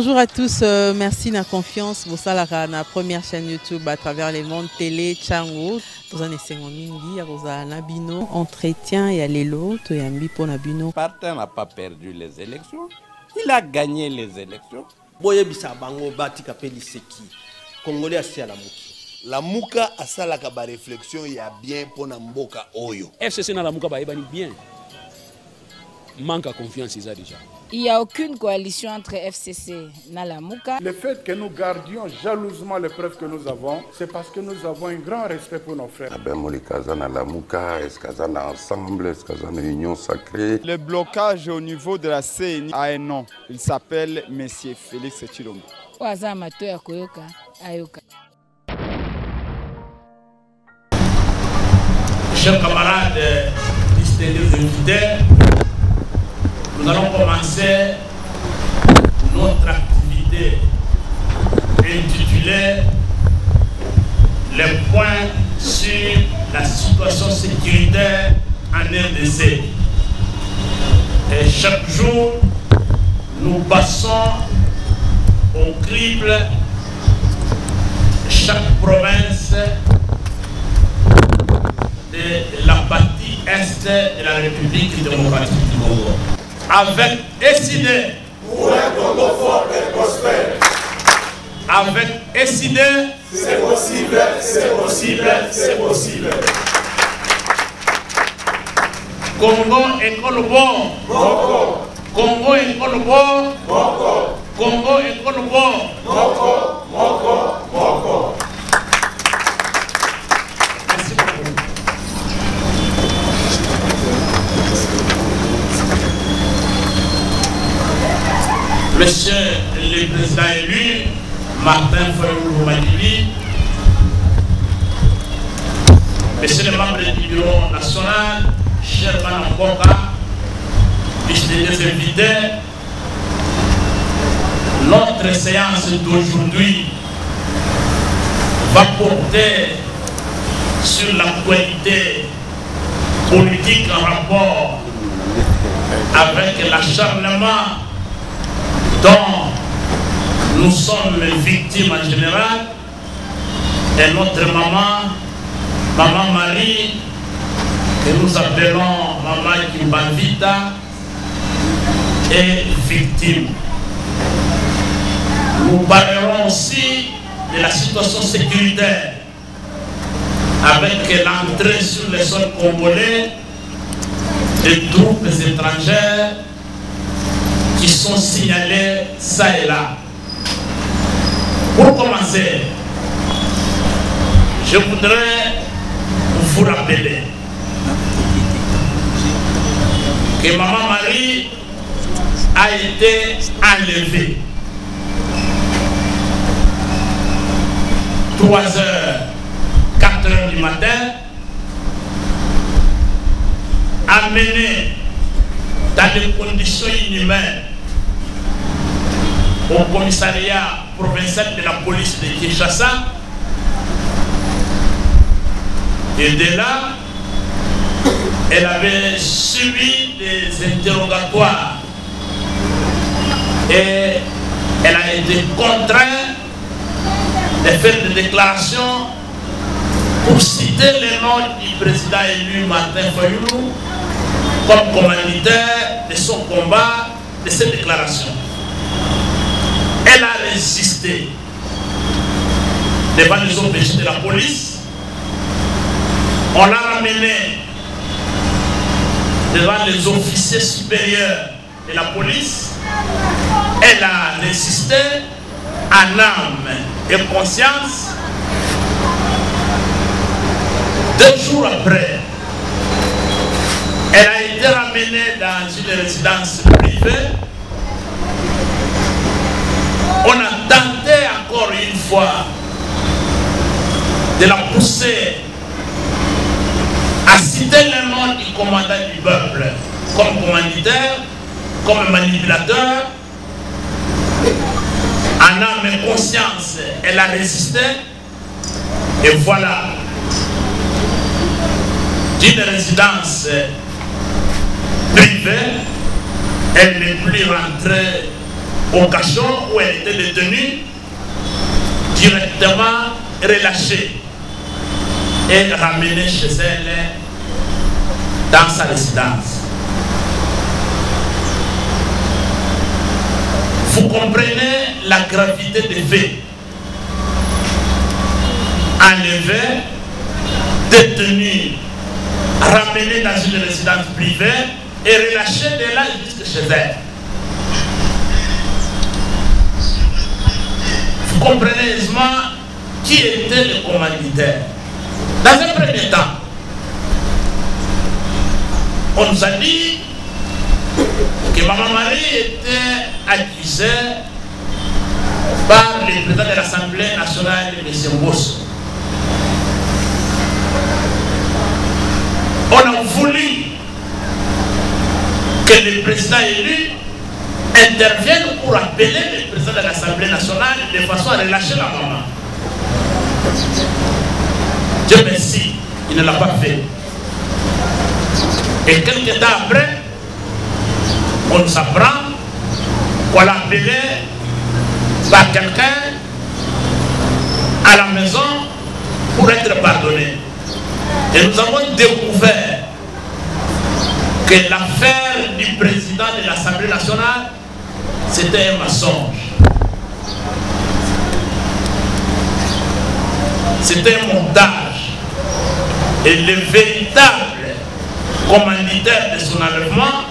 Bonjour à tous, merci de la confiance. Vous savez, la première chaîne YouTube à travers les mondes télé, Chango. Vous en êtes mingi, vous avez Nabino, entretien et Alelo, tu as mis pour Nabino. Partin n'a pas perdu les élections, il a gagné les élections. Boye bisa bango bati kapeli seki. Congolais asi à la muki. La muka asala ka ba réflexion ya bien pour na mboka oyo. FCC na la muka ba ebani bien. Manque à confiance ils a déjà. Il n'y a aucune coalition entre FCC et Nalamuka. Le fait que nous gardions jalousement les preuves que nous avons, c'est parce que nous avons un grand respect pour nos frères. Union sacrée. Le blocage au niveau de la CNI a un nom. Il s'appelle Monsieur Félix Tshilombo. Chers camarades, distingués invités, nous allons commencer notre activité intitulée les points sur la situation sécuritaire en RDC. Et chaque jour, nous passons au crible chaque province de la partie est de la République démocratique du Congo. Avec SID pour un Congo fort et prospère. Avec SID, c'est possible, c'est possible, c'est possible. Congo école bon. Boko. Congo école bon. Boko. Congo école bon. Boko. Boko. Boko. Merci beaucoup. Monsieur le Président élu, Martin Fayulu Madili, Monsieur le membre du Bureau national, Sherman Mboka, distingués invités, notre séance d'aujourd'hui va porter sur l'actualité politique en rapport avec l'acharnement dont nous sommes victimes en général, et notre maman Marie, que nous appelons Maman Kimbavita, est victime. Nous parlerons aussi de la situation sécuritaire avec l'entrée sur les sols congolais des troupes étrangères qui sont signalés ça et là. Pour commencer, je voudrais vous rappeler que Maman Marie a été enlevée 3h, 4h du matin, amenée dans des conditions inhumaines au commissariat provincial de la police de Kinshasa. Et de là, elle avait subi des interrogatoires et elle a été contrainte de faire des déclarations pour citer le nom du président élu Martin Fayulu comme commanditaire de son combat, de cette déclaration. Elle a résisté devant les OPJ de la police. On l'a ramenée devant les officiers supérieurs de la police. Elle a résisté en âme et conscience. 2 jours après, elle a été ramenée dans une résidence privée. On a tenté encore une fois de la pousser à citer le nom du commandant du peuple comme commanditaire, comme manipulateur. En âme et conscience, elle a résisté. Et voilà, d'une résidence privée, elle n'est plus rentrée au cachot où elle était détenue, directement relâchée et ramenée chez elle dans sa résidence. Vous comprenez la gravité des faits. Enlevé, détenu, ramené dans une résidence privée et relâché de là jusque chez elle. Vous comprenez aisément qui était le commanditaire. Dans un premier temps, on nous a dit que Maman Marie était accusée par le président de l'Assemblée nationale, M. Mbosso. On a voulu que le président élu intervienne pour appeler le président de l'Assemblée nationale de façon à relâcher la maman. Dieu merci, il ne l'a pas fait. Et quelques temps après, on nous apprend qu'on l'a appelé par quelqu'un à la maison pour être pardonné. Et nous avons découvert que l'affaire du président de l'Assemblée nationale, c'était un mensonge. C'était un montage. Et le véritable commanditaire de son enlèvement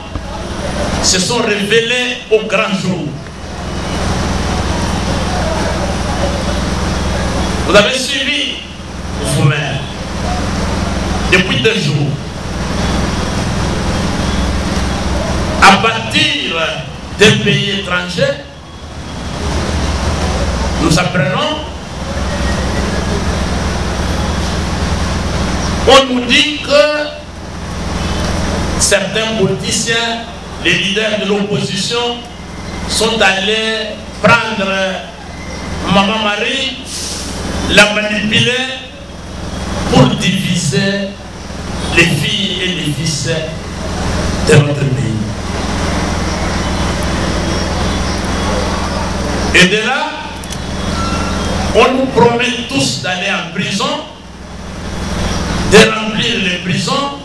se sont révélés au grand jour. Vous avez suivi vous-même depuis 2 jours. À partir d'un pays étranger, nous apprenons, on nous dit que certains politiciens, les leaders de l'opposition, sont allés prendre Maman Marie, la manipuler pour diviser les filles et les fils de notre pays. Et de là, on nous promet tous d'aller en prison, de remplir les prisons,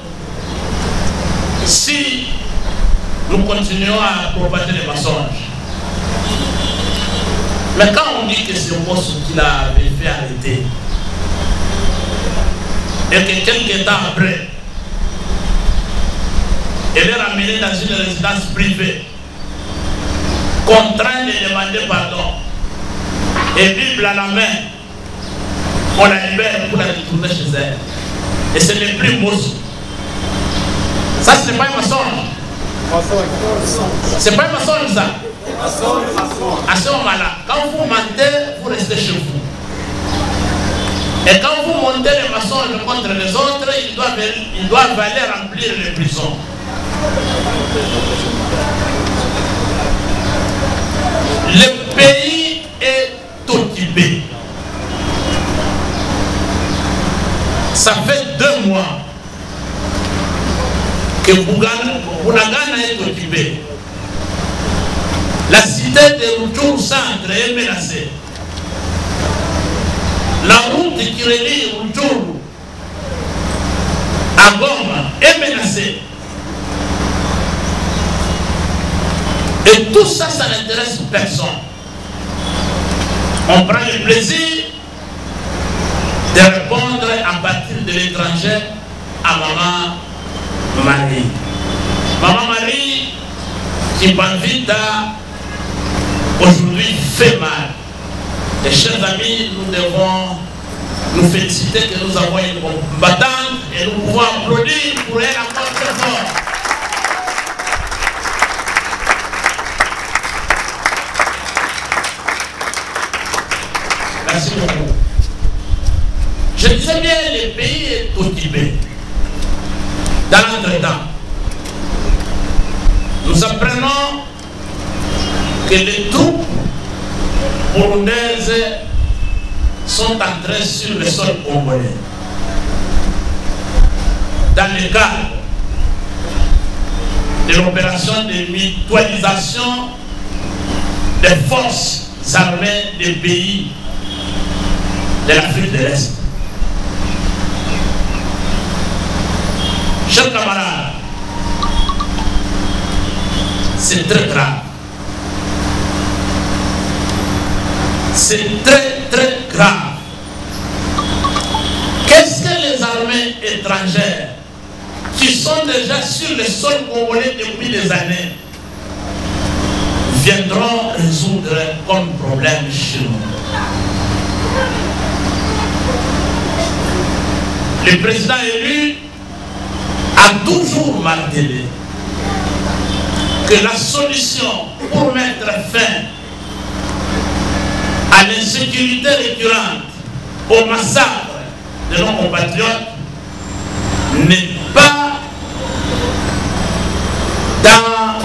si nous continuons à propager les mensonges. Mais quand on dit que c'est Mbosso qui l'avait fait arrêter, et que quelques temps après, elle est ramenée dans une résidence privée, contrainte de demander pardon, et Bible à la main, on la libère pour la retourner chez elle. Et ce n'est plus Mbosso. Ça, ce n'est pas un mensonge. C'est pas un mensonge, ça. À ce moment-là, quand vous mentez, vous restez chez vous. Et quand vous montez les mensonges contre les autres, ils doivent aller remplir les prisons. Le pays est occupé. Ça fait 2 mois que Bunagana est occupé. La cité de Rutshuru centre est menacée. La route qui relie Rutshuru à Goma est menacée. Et tout ça, ça n'intéresse personne. On prend le plaisir de répondre à partir de l'étranger à Maman Marie. Maman Marie, qui m'invite aujourd'hui fait mal. Et chers amis, nous devons nous féliciter que nous avons une combattante et nous pouvons applaudir pour elle encore très fort. Merci beaucoup. Je disais bien, le pays est occupé. Dans l'entretemps, nous apprenons que les troupes burundaises sont entrées sur le sol congolais. Dans le cadre de l'opération de mutualisation de des forces armées des pays de l'Afrique de l'Est. Chers camarades, c'est très grave. C'est très très grave. Qu'est-ce que les armées étrangères qui sont déjà sur le sol congolais depuis des années viendront résoudre comme problème chez nous? Le président élu a toujours martelé que la solution pour mettre fin à l'insécurité récurrente, au massacre de nos compatriotes, n'est pas dans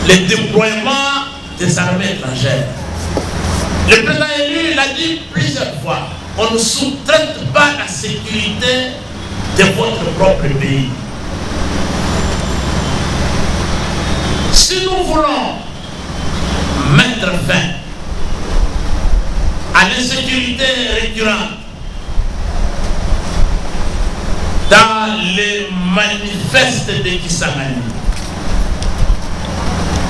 le déploiement des armées étrangères. Le président élu l'a dit plusieurs fois, on ne sous-traite pas la sécurité de votre propre pays. Si nous voulons mettre fin à l'insécurité récurrente dans les manifestes de Kisangani,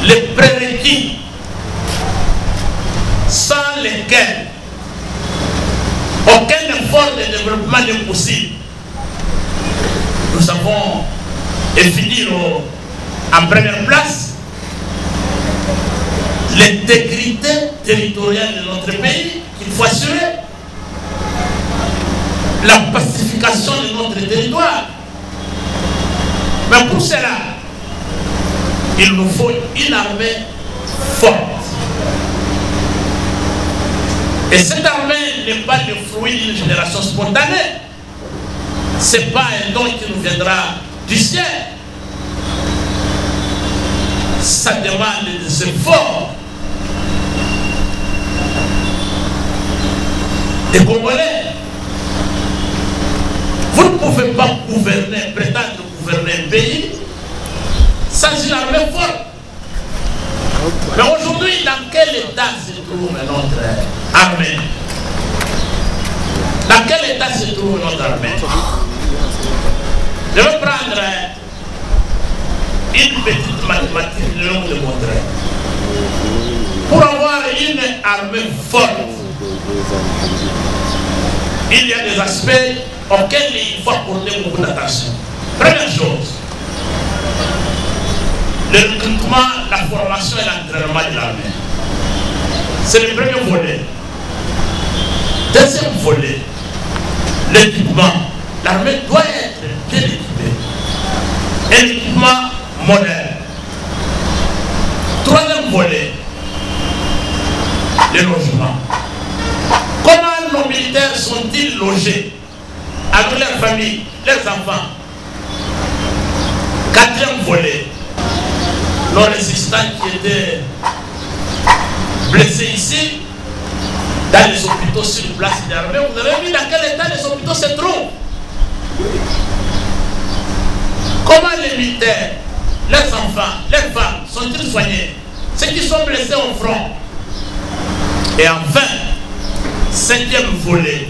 les prérequis sans lesquels aucun effort de développement n'est possible, nous avons défini en première place l'intégrité territoriale de notre pays qu'il faut assurer, la pacification de notre territoire. Mais pour cela, il nous faut une armée forte. Et cette armée n'est pas le fruit d'une génération spontanée. Ce n'est pas un don qui nous viendra du ciel. Ça demande des efforts des Congolais. Vous ne pouvez pas gouverner, prétendre gouverner un pays sans une armée forte. Mais aujourd'hui, dans quel état se trouve notre armée? Dans quel état se trouve notre armée? Je vais prendre une petite mathématique, je vais vous le montrer. Pour avoir une armée forte, il y a des aspects auxquels il faut accorder beaucoup d'attention. Première chose, le recrutement, la formation et l'entraînement de l'armée. C'est le premier volet. Deuxième volet, l'équipement. L'armée doit être bien équipée. Un équipement moderne. Troisième volet, le logement. Comment nos militaires sont-ils logés avec leurs familles, leurs enfants? Quatrième volet, nos résistants qui étaient blessés ici, dans les hôpitaux sur place d'armée, vous avez vu dans quel état les hôpitaux se trouvent? Comment les militaires, leurs enfants, leurs femmes sont-ils soignés? Ceux qui sont blessés au front. Et enfin, cinquième volet,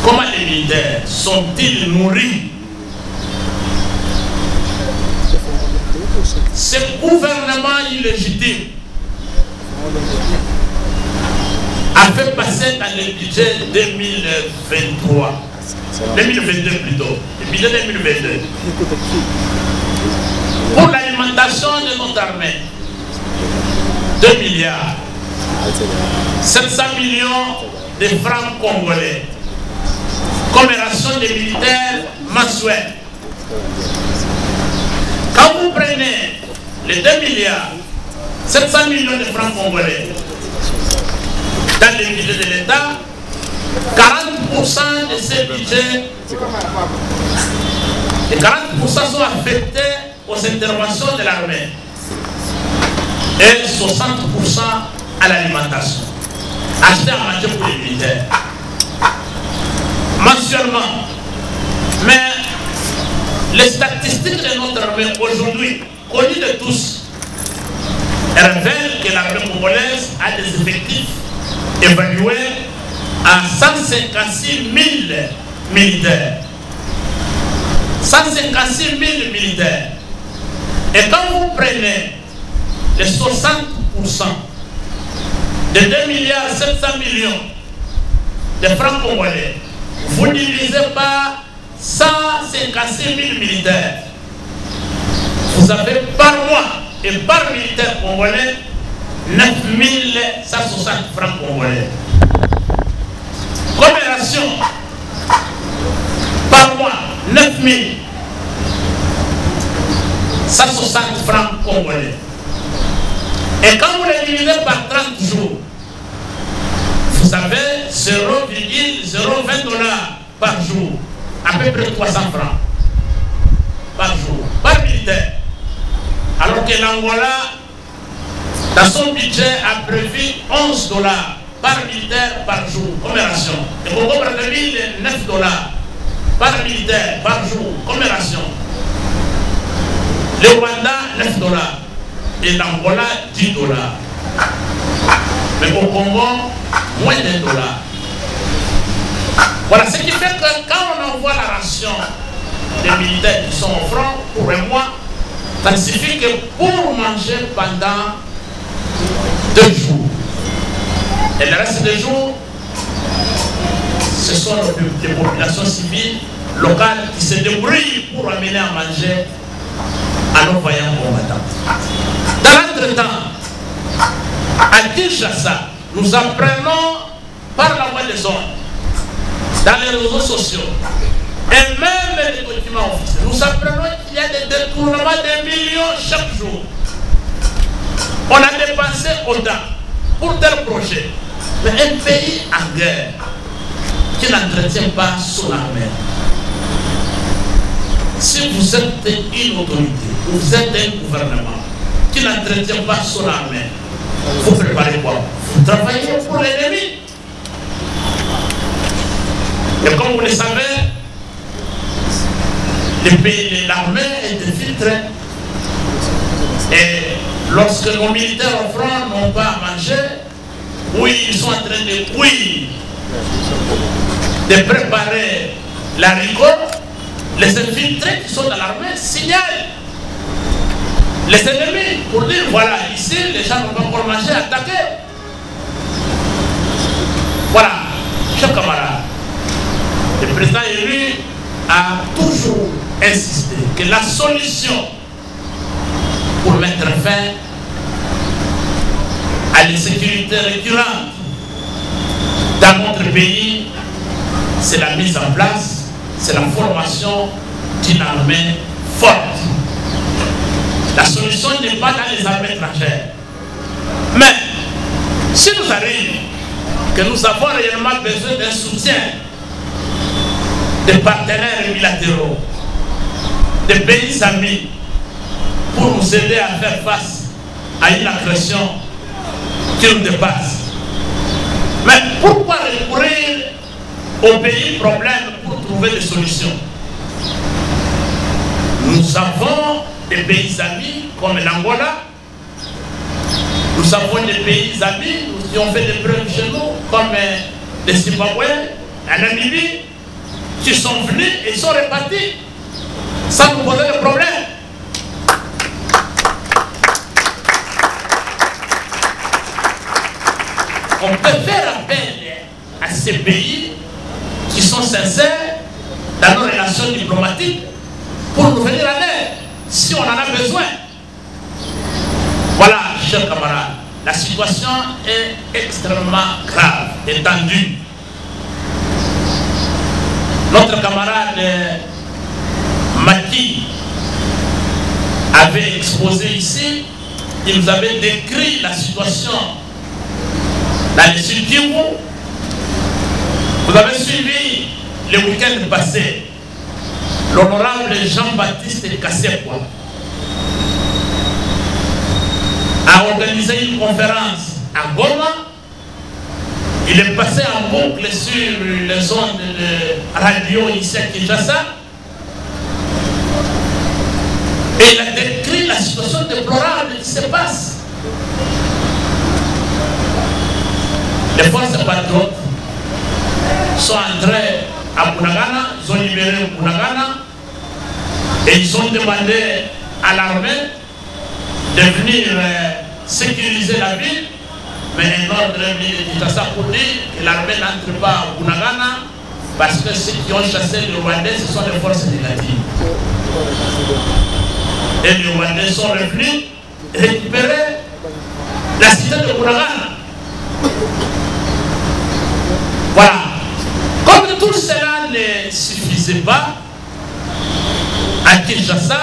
comment les militaires sont-ils nourris? Ce gouvernement illégitime a fait passer dans le budget 2023, 2022 plutôt, le budget 2022, pour l'alimentation de notre armée, 2 milliards, 700 millions de francs congolais, comme ration des militaires mensuels. Quand vous prenez les 2 milliards, 700 millions de francs congolais dans le budget de l'État, 40% de ces budgets, et 40% sont affectés aux interventions de l'armée et 60% à l'alimentation. Acheter à manger pour les militaires. Mensuellement. Mais les statistiques de notre armée aujourd'hui, connues de tous, révèle que l'armée congolaise a des effectifs évalués à 156 000 militaires. 156 000 militaires. Et quand vous prenez les 60% de 2,7 milliards de francs congolais, vous divisez par 156 000 militaires, vous avez par mois et par militaire congolais 9 160 francs congolais. Comme ration, par mois 9 160 francs congolais. Et quand vous les divisez par 30 jours, vous avez 0,020 $ par jour, à peu près 300 francs par jour, par militaire. Alors que l'Angola, dans son budget, a prévu 11 $ par militaire par jour, comme ration. Le Congo Brazzaville, 9 $ par militaire par jour, comme ration. Le Rwanda, 9 $. Et l'Angola, 10 $. Mais au Congo, moins de $. Voilà, ce qui fait que quand on envoie la ration des militaires qui sont au front pour un mois, ça suffit que pour manger pendant 2 jours. Et le reste des jours, ce sont les populations civiles locales qui se débrouillent pour amener à manger à nos voyants combattants. Dans l'entretemps, à Kinshasa, nous apprenons par la voie des ondes, dans les réseaux sociaux, et même les documents officiels, nous apprenons qu'il y a des détournements de millions chaque jour. On a dépensé autant pour tel projet. Mais un pays en guerre qui n'entretient pas son armée, si vous êtes une autorité, vous êtes un gouvernement qui n'entretient pas son armée, vous préparez quoi? Vous travaillez pour l'ennemi. Et comme vous le savez, l'armée est infiltrée. Et lorsque nos militaires au front n'ont pas à manger, oui, ils sont en train de cuire, de préparer la récolte. Les infiltrés qui sont dans l'armée signalent les ennemis pour dire voilà, ici les gens n'ont pas encore mangé, attaquer. Voilà, chers camarades, le président élu a toujours insisté que la solution pour mettre fin à l'insécurité récurrente dans notre pays, c'est la mise en place, c'est la formation d'une armée forte. La solution n'est pas dans les armées étrangères. Mais, si nous arrive que nous avons réellement besoin d'un soutien des partenaires bilatéraux, des pays amis, pour nous aider à faire face à une agression qui nous dépasse. Mais pourquoi recourir aux pays problèmes pour trouver des solutions? Nous avons des pays amis comme l'Angola, nous avons des pays amis qui ont fait des preuves chez nous comme le Zimbabwe, la Namibie, qui sont venus et sont répartis sans nous poser de problème. On peut faire appel à ces pays qui sont sincères dans nos relations diplomatiques pour nous venir à l'aide si on en a besoin. Voilà, chers camarades, la situation est extrêmement grave et tendue. Notre camarade Maki avait exposé ici, il nous avait décrit la situation dans les Sud Kivu. Vous avez suivi le week-end passé l'honorable Jean-Baptiste Kassekwa a organisé une conférence à Goma. Il est passé en boucle sur les ondes de radio ici à Kinshasa et il a décrit la situation déplorable qui se passe les forces patriotes sont entrées à Bunagana, ils ont libéré Bunagana et ils ont demandé à l'armée de venir sécuriser la ville, mais un ordre de Kinshasa pour dire que l'armée n'entre pas à Bunagana parce que ceux qui ont chassé les Rwandais, ce sont les forces négatives. Et les Rwandais sont revenus récupérer la cité de Bunagana. Voilà. Comme tout cela ne suffisait pas, à Kinshasa,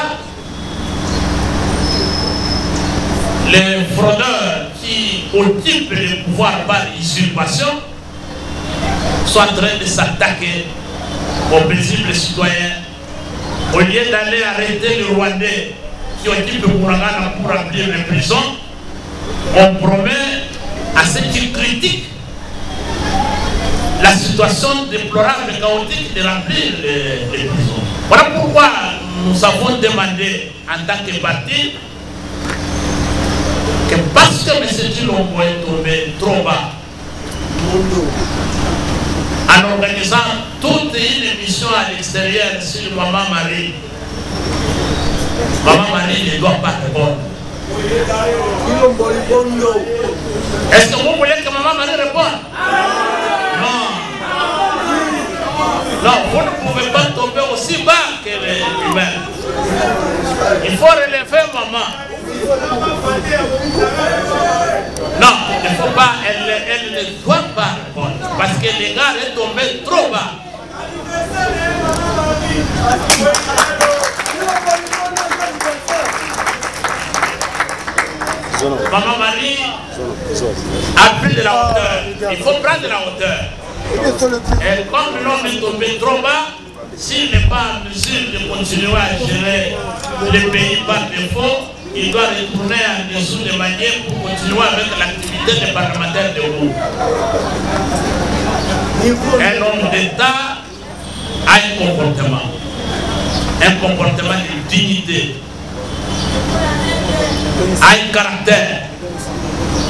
les fraudeurs qui occupent le pouvoir par usurpation sont en train de s'attaquer aux paisibles citoyens. Au lieu d'aller arrêter les Rwandais qui occupent Bunagana pour remplir les prisons, on promet à ceux qui critiquent la situation déplorable et chaotique de remplir les prisons. Voilà pourquoi nous avons demandé en tant que parti que parce que M. Tshilombo est tombé trop bas, en organisant toute une émission à l'extérieur sur Maman Marie ne doit pas répondre. Est-ce que vous voulez que Maman Marie réponde? Non. Non, vous ne pouvez pas tomber aussi bas que l'humain. Il faut relever Maman. Non, il ne faut pas, elle ne doit pas répondre parce que l'égard est tombé trop bas. Maman Marie a pris de la hauteur. Il faut prendre de la hauteur. Et comme l'homme est tombé trop bas, s'il n'est pas en mesure de continuer à gérer le pays par défaut, il doit retourner en dessous de manière pour continuer avec l'activité des parlementaires de haut. Un homme d'État a un comportement de dignité, a un caractère.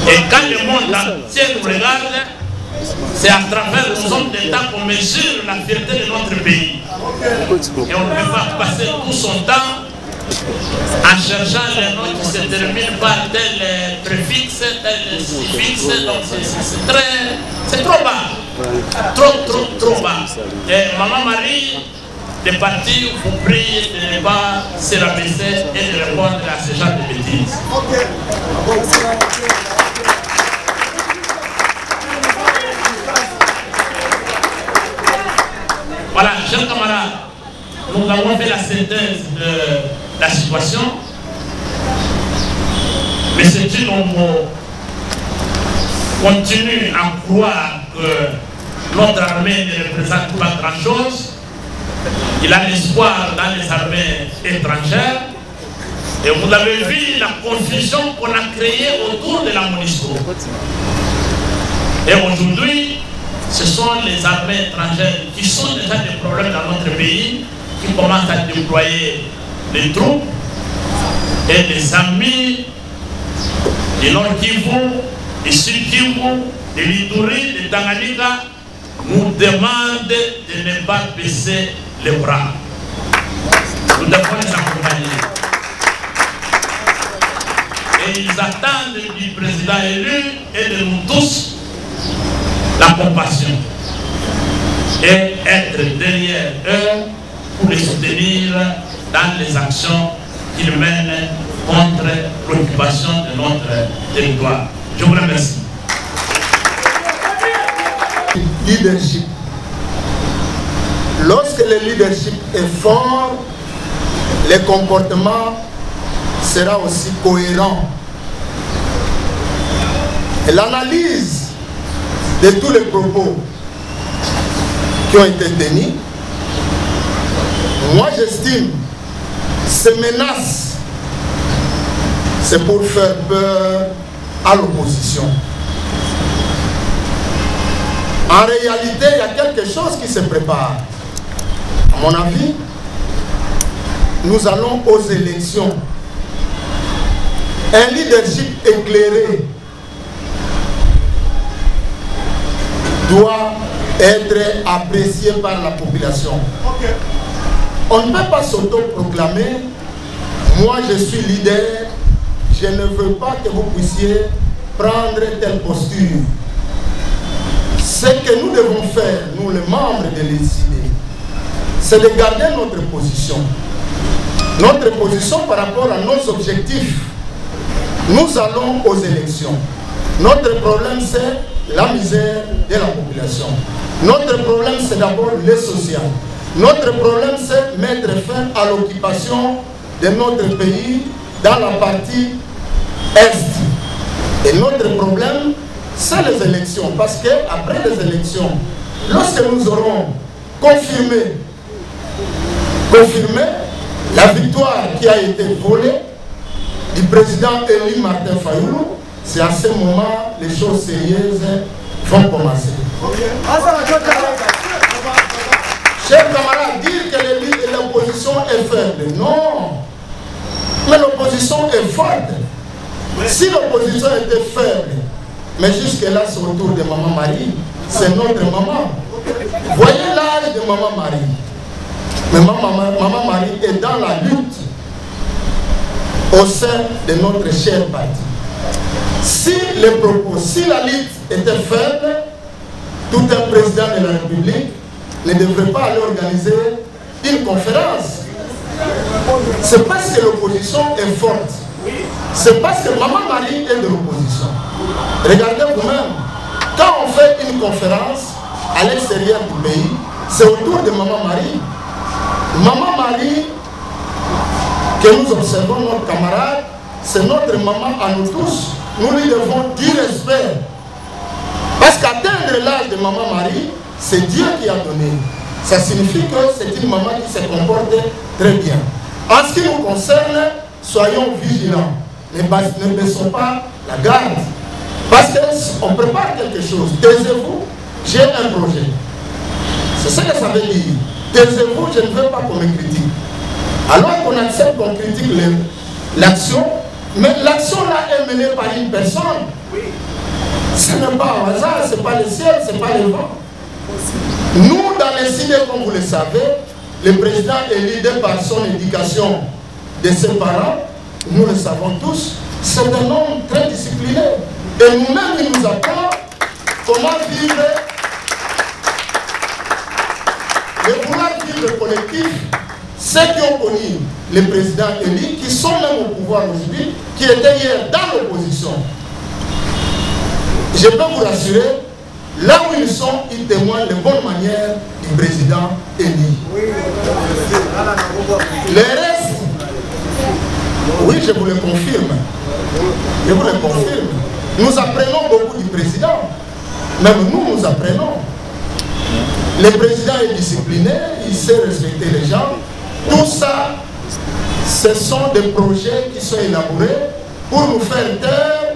Et quand le monde entier nous regarde, c'est à travers nos hommes d'État qu'on mesure la fierté de notre pays. Et on ne peut pas passer tout son temps en cherchant les noms qui se terminent par tel préfixe, tel suffixe. Donc c'est trop bas. Trop bas. Et Maman Marie, des partis vous prie de ne pas se rabaisser et de répondre à ce genre de bêtises. Voilà, chers camarades, nous avons fait la synthèse de la situation. Mais M. Tshilombo continue à croire que notre armée ne représente pas grand-chose. Il a l'espoir dans les armées étrangères. Et vous avez vu la confusion qu'on a créée autour de la MONUSCO. Et aujourd'hui, ce sont les armées étrangères qui sont déjà des problèmes dans notre pays, qui commencent à déployer les troupes et les amis de Nord Kivu, de Sud Kivu, de l'Ituri, de Tanganyika nous demandent de ne pas baisser les bras. Nous devons les accompagner. Et ils attendent du président élu et de nous tous la compassion et être derrière eux pour les soutenir dans les actions qu'ils mènent contre l'occupation de notre territoire. Je vous remercie. Leadership. Lorsque le leadership est fort, le comportement sera aussi cohérent. Et l'analyse de tous les propos qui ont été tenus, moi j'estime ces menaces, c'est pour faire peur à l'opposition. En réalité, il y a quelque chose qui se prépare. À mon avis, nous allons aux élections. Un leadership éclairé doit être apprécié par la population. On ne peut pas s'auto-proclamer, moi je suis leader, je ne veux pas que vous puissiez prendre telle posture. Ce que nous devons faire, nous les membres de l'ICD, c'est de garder notre position. Notre position par rapport à nos objectifs. Nous allons aux élections. Notre problème, c'est la misère de la population. Notre problème, c'est d'abord le social. Notre problème, c'est mettre fin à l'occupation de notre pays dans la partie Est. Et notre problème, c'est les élections. Parce qu'après les élections, lorsque nous aurons confirmé la victoire qui a été volée du président Eli Martin Fayoulou, c'est à ce moment les choses sérieuses vont commencer. Chers camarades, dire que l'opposition est faible, non. Mais l'opposition est forte. Si l'opposition était faible, mais jusque-là, c'est autour de Maman Marie, c'est notre maman. Voyez l'âge de Maman Marie. Mais Maman Marie est dans la lutte au sein de notre cher parti. Si les propos, si la lutte était faible, tout un président de la République ne devrait pas aller organiser une conférence. C'est parce que l'opposition est forte. C'est parce que Maman Marie est de l'opposition. Regardez vous-même, quand on fait une conférence à l'extérieur du pays, c'est autour de Maman Marie. Maman Marie, que nous observons, notre camarade, c'est notre maman à nous tous. Nous lui devons du respect. Parce qu'atteindre l'âge de Maman Marie, c'est Dieu qui a donné. Ça signifie que c'est une maman qui se comporte très bien. En ce qui nous concerne, soyons vigilants. Ne baissons pas la garde. Parce qu'on prépare quelque chose. Taisez-vous, j'ai un projet. C'est ce que ça veut dire. Taisez-vous, je ne veux pas qu'on me critique. Alors qu'on accepte qu'on critique l'action, mais l'action là est menée par une personne. Ce n'est pas au hasard, ce n'est pas le ciel, ce n'est pas le vent. Nous, dans les cités, comme vous le savez, le président est leader par son éducation de ses parents. Nous le savons tous. C'est un homme très discipliné. Et nous-mêmes, il nous apprend comment vivre le vouloir vivre collectif. Ceux qui ont connu le président Eli, qui sont même au pouvoir aujourd'hui, qui étaient hier dans l'opposition. Je peux vous rassurer, là où ils sont, ils témoignent de bonnes manières du président Eli. Les restes, oui, je vous le confirme. Je vous le confirme. Nous apprenons beaucoup du président. Même nous apprenons. Le président est discipliné, il sait respecter les gens. Tout ça, ce sont des projets qui sont élaborés pour nous faire taire.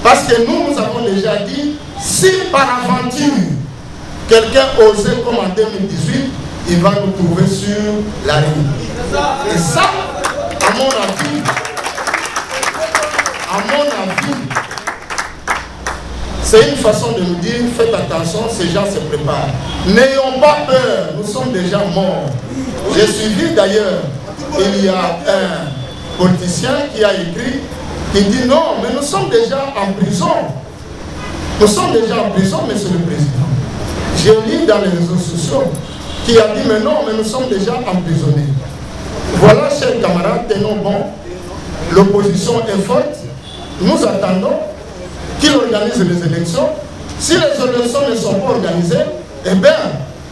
Parce que nous avons déjà dit, si par aventure, quelqu'un osait comme en 2018, il va nous trouver sur la rue. Et ça, à mon avis, c'est une façon de nous dire, faites attention, ces gens se préparent. N'ayons pas peur, nous sommes déjà morts. J'ai suivi d'ailleurs, il y a un politicien qui a écrit, qui dit non, mais nous sommes déjà en prison. Nous sommes déjà en prison, monsieur le président. J'ai lu dans les réseaux sociaux qui a dit, mais non, mais nous sommes déjà emprisonnés. Voilà, chers camarades, tenons bon. L'opposition est forte. Nous attendons qu'il organise les élections. Si les élections ne sont pas organisées, eh bien,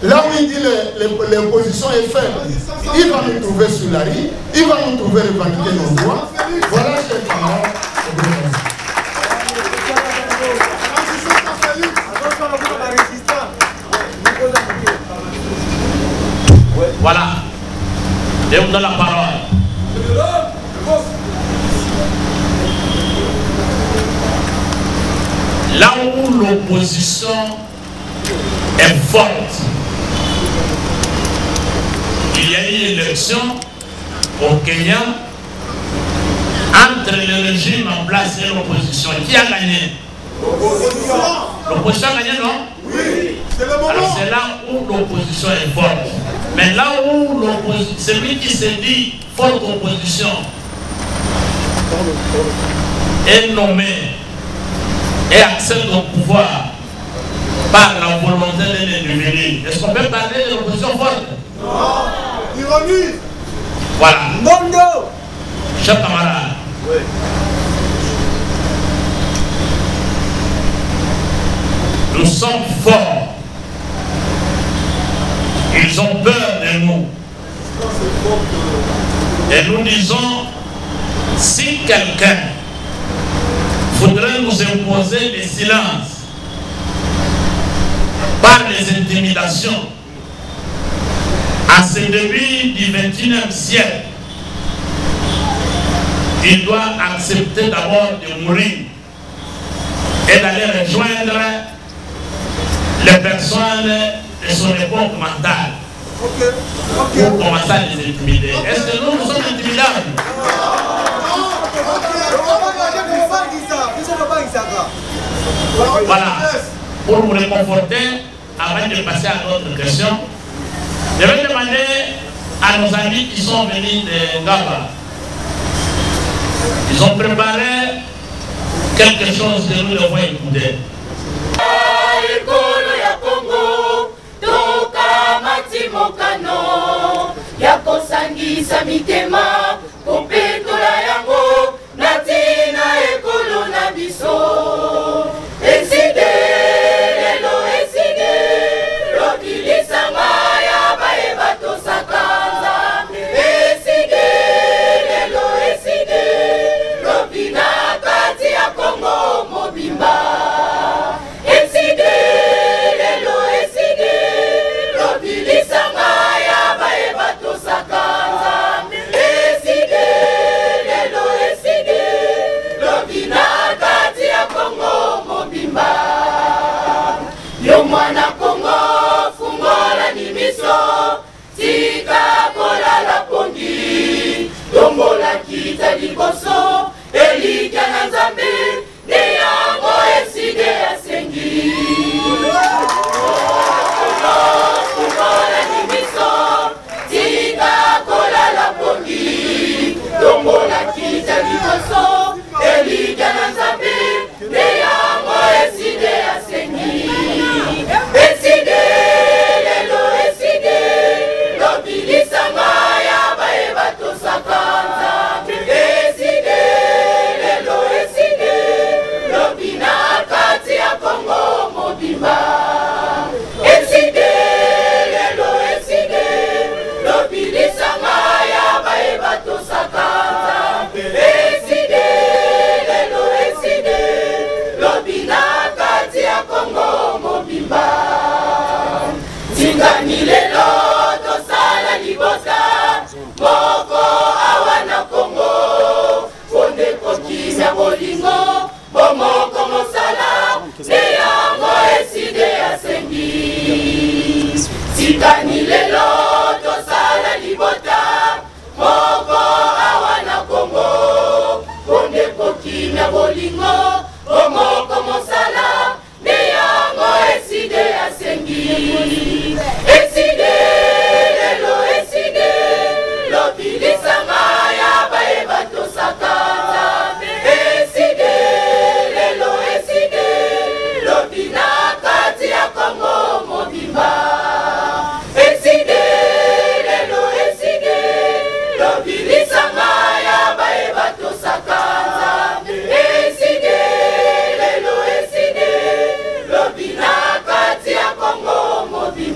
là où il dit que l'opposition est faible, il va nous trouver sur la rue, il va nous trouver revendiquer nos droits. Voilà, chers camarades. Voilà. Et on donne la parole. Là où l'opposition est forte, il y a eu une élection au Kenya entre le régime en place et l'opposition. Qui a gagné? L'opposition a gagné, non? Oui. Alors c'est là où l'opposition est forte. Mais là où celui qui se dit forte opposition est nommé et accède au pouvoir par la volonté de l'éliminer, est-ce qu'on peut parler de l'opposition forte? Non. Ironie. Voilà. Mondo. Chers camarades, oui. Nous sommes forts. Ils ont peur de nous. Et nous disons, si quelqu'un voudrait nous imposer le silence par les intimidations à ce début du XXIe siècle, il doit accepter d'abord de mourir et d'aller rejoindre les personnes de son époque mentale pour commencer à les intimider. Est-ce que nous sommes intimidables? Voilà. Pour vous réconforter, avant de passer à d'autres questions, je vais demander à nos amis qui sont venus de Ngaba. Ils ont préparé quelque chose que nous devons écouter. Yakosangisa mitema kopetola yango natina ekolo na biso eside lelo eside lokilisanga ya baeba tosakanza eside lelo eside lobina kati ya Kongo mobimba eside lelo eside lokilisanga ya baeba tosakanza eside lelo eside lobina kati ya Kongo mobimba yo mwana Kongo fungola ni miso tika kolala pongi tombola kita liboso elika na Nzambe ne yango eside asengi fungola ni miso tika kolala pongi tombola kita liboso elika na Nzambe ne yango eside asengi eside lelo eside lobilisanga ya baeba tosakanza eside lelo eside lobina kati ya Kongo mobimba eside lelo eside lobilisanga ya baeba tosakanza eside lelo eside lobina kati ya Kongo mobimba tingani lelo tosala libota moko awana Kongo ponde kokisa bolingo bomoko mosala ne yango eside asengi tingani lelo tosala libota moko awana Kongo ponde kokina bolingo bomoko mosala ne yango eside asengi eside lelo eside lobilisanga ya baeba tosakanza eside lelo eside lobina kati ya Kongo mobimba eside lelo eside lobilisanga ya baeba tosakanza eside lelo eside lobina kati ya Kongo mobimba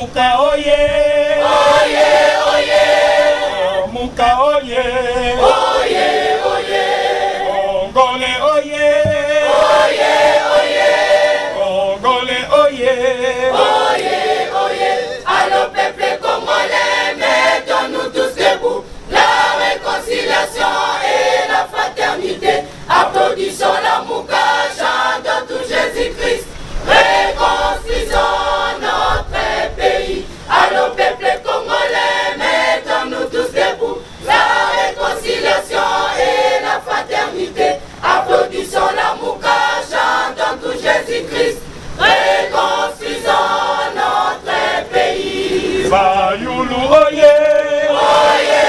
Muka oye, oye, oye, Muka oye, oye, oye, Congolais oye, oye, oye, Congolais oye, oye, oye, allô peuple congolais, mettons-nous tous debout, la réconciliation et la fraternité, applaudissons la Mouka, chantons tout Jésus-Christ, réconcilions notre pays, allô peuple congolais, mettons-nous tous debout, la réconciliation et la fraternité, applaudissons la Mouka, chantons tout Jésus-Christ, réconcilions notre pays. Fayulu oye, oye,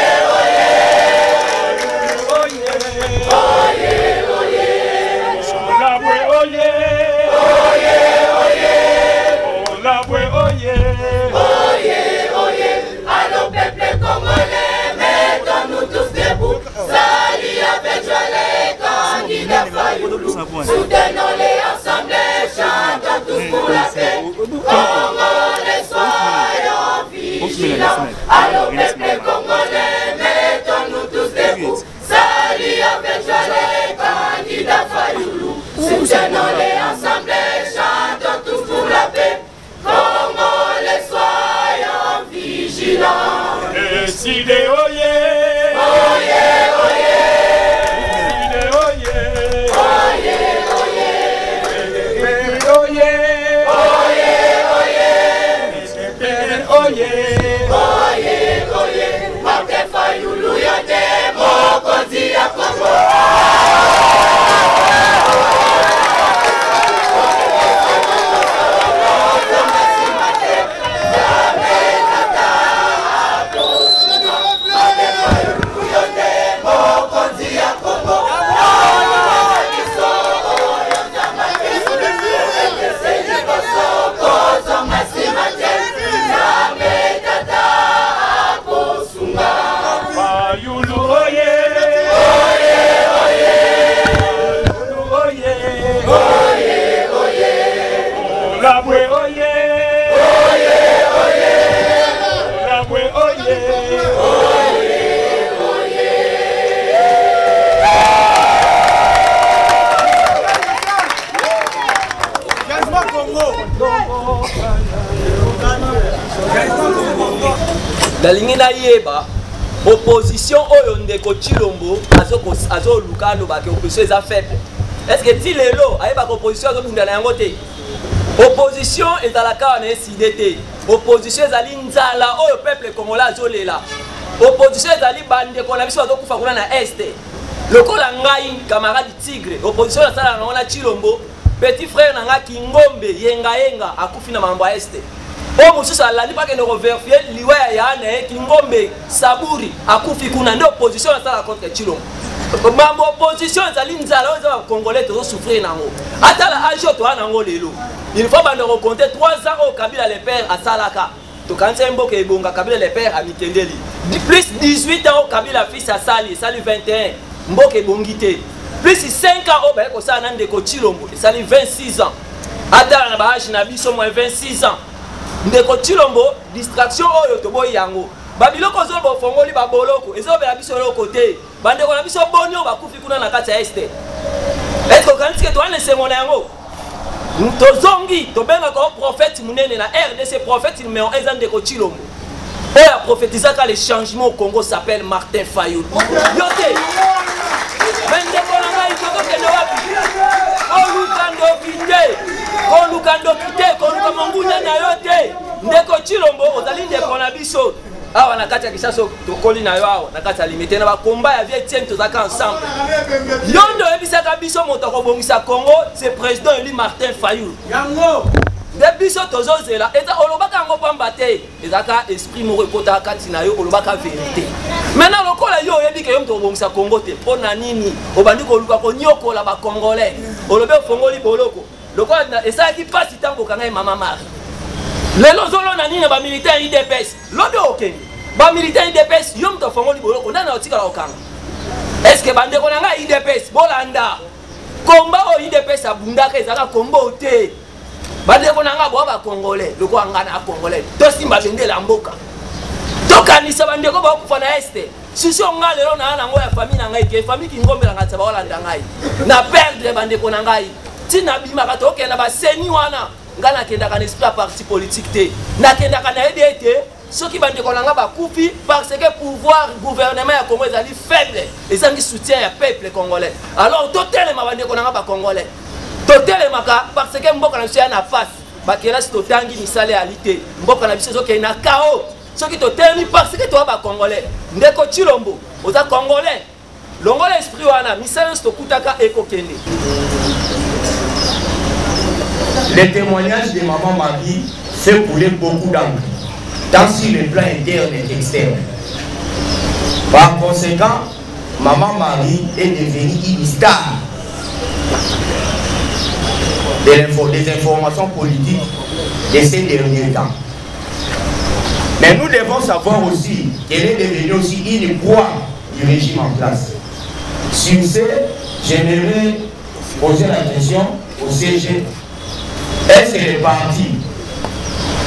oye, oye, oye, Olabwe oye, oye, oye, Olabwe oye, oye, oye, allô peuple congolais, mettons-nous tous debout, salut avec joie les candidats Fayulu, soutenons-les ensemble, chantons tous pour la paix, Congolais soyons vigilants, allô peuple congolais, mettons-nous tous debout, salut avec joie les candidats Fayulu, soutenons-les ensemble, chantons tous pour la paix, Congolais soyons vigilants. Décidez oye, oye, oye, Décidez oye, oye, oye, oye, oye, oye, oye, Martin Fayulu yote mokonzi ya Kongo. Dalingi na yeba opposition oyo ndeko Chilombo azo luka loba ke opposition eza faible. Est-ce que ti lelo ayeba ko opposition azo bunda na yango te? Opposition ezalaka na SIDT. Opposition ezali nzala oyo peuple congolais azolela. Opposition ezali bandeko na biso azokufa kuna na este. Lokola ngai camarade Tigre, opposition na sala na Chilombo, petit frère na nga Kingombe yenga akufi na mambo ya este. O mususu alandi pa ke no vérifier liwa ya na Kingombe Saburi akufi kuna ndio opposition na sala contre Chilombo. Mambo opposition ezali nzala oyo za congolais to souffrir nango. Atala ajo to nango lelo. Il faut bande recompter 3 ans au Kabila le père à Salaka. To kanse mboka ebonga Kabila le père à Mitendeli. Plus 18 ans au Kabila fils à Sali 21. Mboka ebongite. Plus 5 ans au ba ko sa nande ko Chilombo, Sali 26 ans. Atala na ba âge na biso moins 26 ans. Ndeko Chilombo distraction oyo to boy yango. Babiloko zobo fongoli ba boloko, ezobela biso lo côté. Bandeko na biso bonyo bakufi kuna na kati ya este. Est-ce que quand tu dois laisser mon yango? Tozongi to benga ko prophète munene na RDC prophète numéro 1 Ndeko Chilombo. Et a prophétisé que le changement au Congo s'appelle Martin Fayulu. Yote. Bandeko na ngai ko ke no wapi. Kolukando kite, koluka manguna na yote. Ndeko Chilombo ozali ndeko na biso. Awa na kati ya Kisaso tokoli na yo awa na kati ya limité na ba combat ya vie tienne tozaka ensemble. Yondo ebisaka biso moto ko bongisa Congo, c'est président élu Martin Fayulu. Yango. De biso tozozela eta olobaka ngo pamba te. Ezaka esprit moko ekota kati na yo olobaka vérité. Maintenant lokola yo yebi ke yo moto ko bongisa Congo te pona nini? Obandi ko luka ko nyokola ba Congolais. Olobe fongoli boloko. Lokola esa ki pasi tango kanga mama mari. Lelo zolo na nini ba militaire IDPS lodo okeni ba militaire IDPS yom to fongoli boloko ndana otika okanga. Est-ce que bande ko nanga IDPS bolanda komba o IDPS abundaka ezaka kombo te bandeko na nga boa bacongolais lokola nga na congolais tosimba bendela mboka tokanisa bandeko bakufa na este susi nga lelo na nango ya famille na ngai ke famille kingombelanga tsa baolanda ngai na perdre bandeko na ngai tina bimaka tokenda baseni wana nga nakendaka na esprit ya parti politique te nakendaka na yede ete soki bandeko na nga bakufi parce que pouvoir gouvernement ya Congo ezali faible ezangi soutien ya peuple congolais alors totelema bandeko na nga bacongolais totelemaka parce que mboka na biso ya na face bakelasi totangi misala ya lite mboka na biso ezokende na kao soki totelemi parce que toa bacongolais ndeko Tshilombo oza congolais longola esprit wana misala nyonso tokutaka ekokende. Le témoignage de Maman Marie fait couler beaucoup d'encre, tant sur le plan interne et externe. Par conséquent, Maman Marie est devenue une star des informations politiques de ces derniers temps. Mais nous devons savoir aussi qu'elle est devenue aussi une proie du régime en place. Sur ce, j'aimerais poser la question au CG. Est-ce que les partis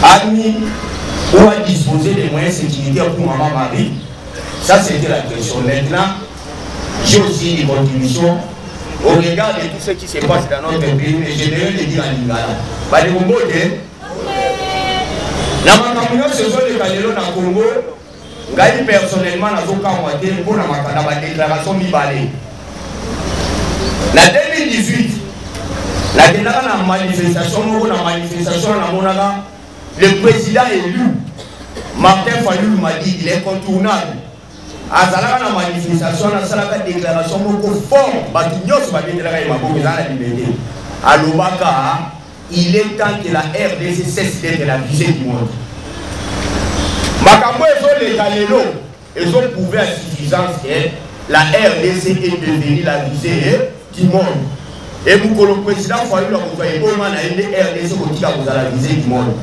a mis ou a disposé des moyens sécuritaires pour Maman Marie? Ça, c'était la question. Maintenant, j'ai aussi des contributions au regard de tout ce qui se passe dans notre pays, mais je devrais le dire en lingala. Bah, les Congo, la makambo ce sont les Kalelo dans le Congo. Ngai personnellement, na zoka moité pour la déclaration mi-balé. La 2018, la manifestation, le président élu, Martin Fayulu m'a dit il est incontournable. À la manifestation, la déclaration fort, à l'Obaka, il est temps que la RDC cesse d'être la visée du monde. Makambo et les Kalelo, ils ont prouvé à suffisance que la RDC est devenue la visée du monde. Et vous, le président Fayulu, vous avez au moins la RDC qui a la visée du monde.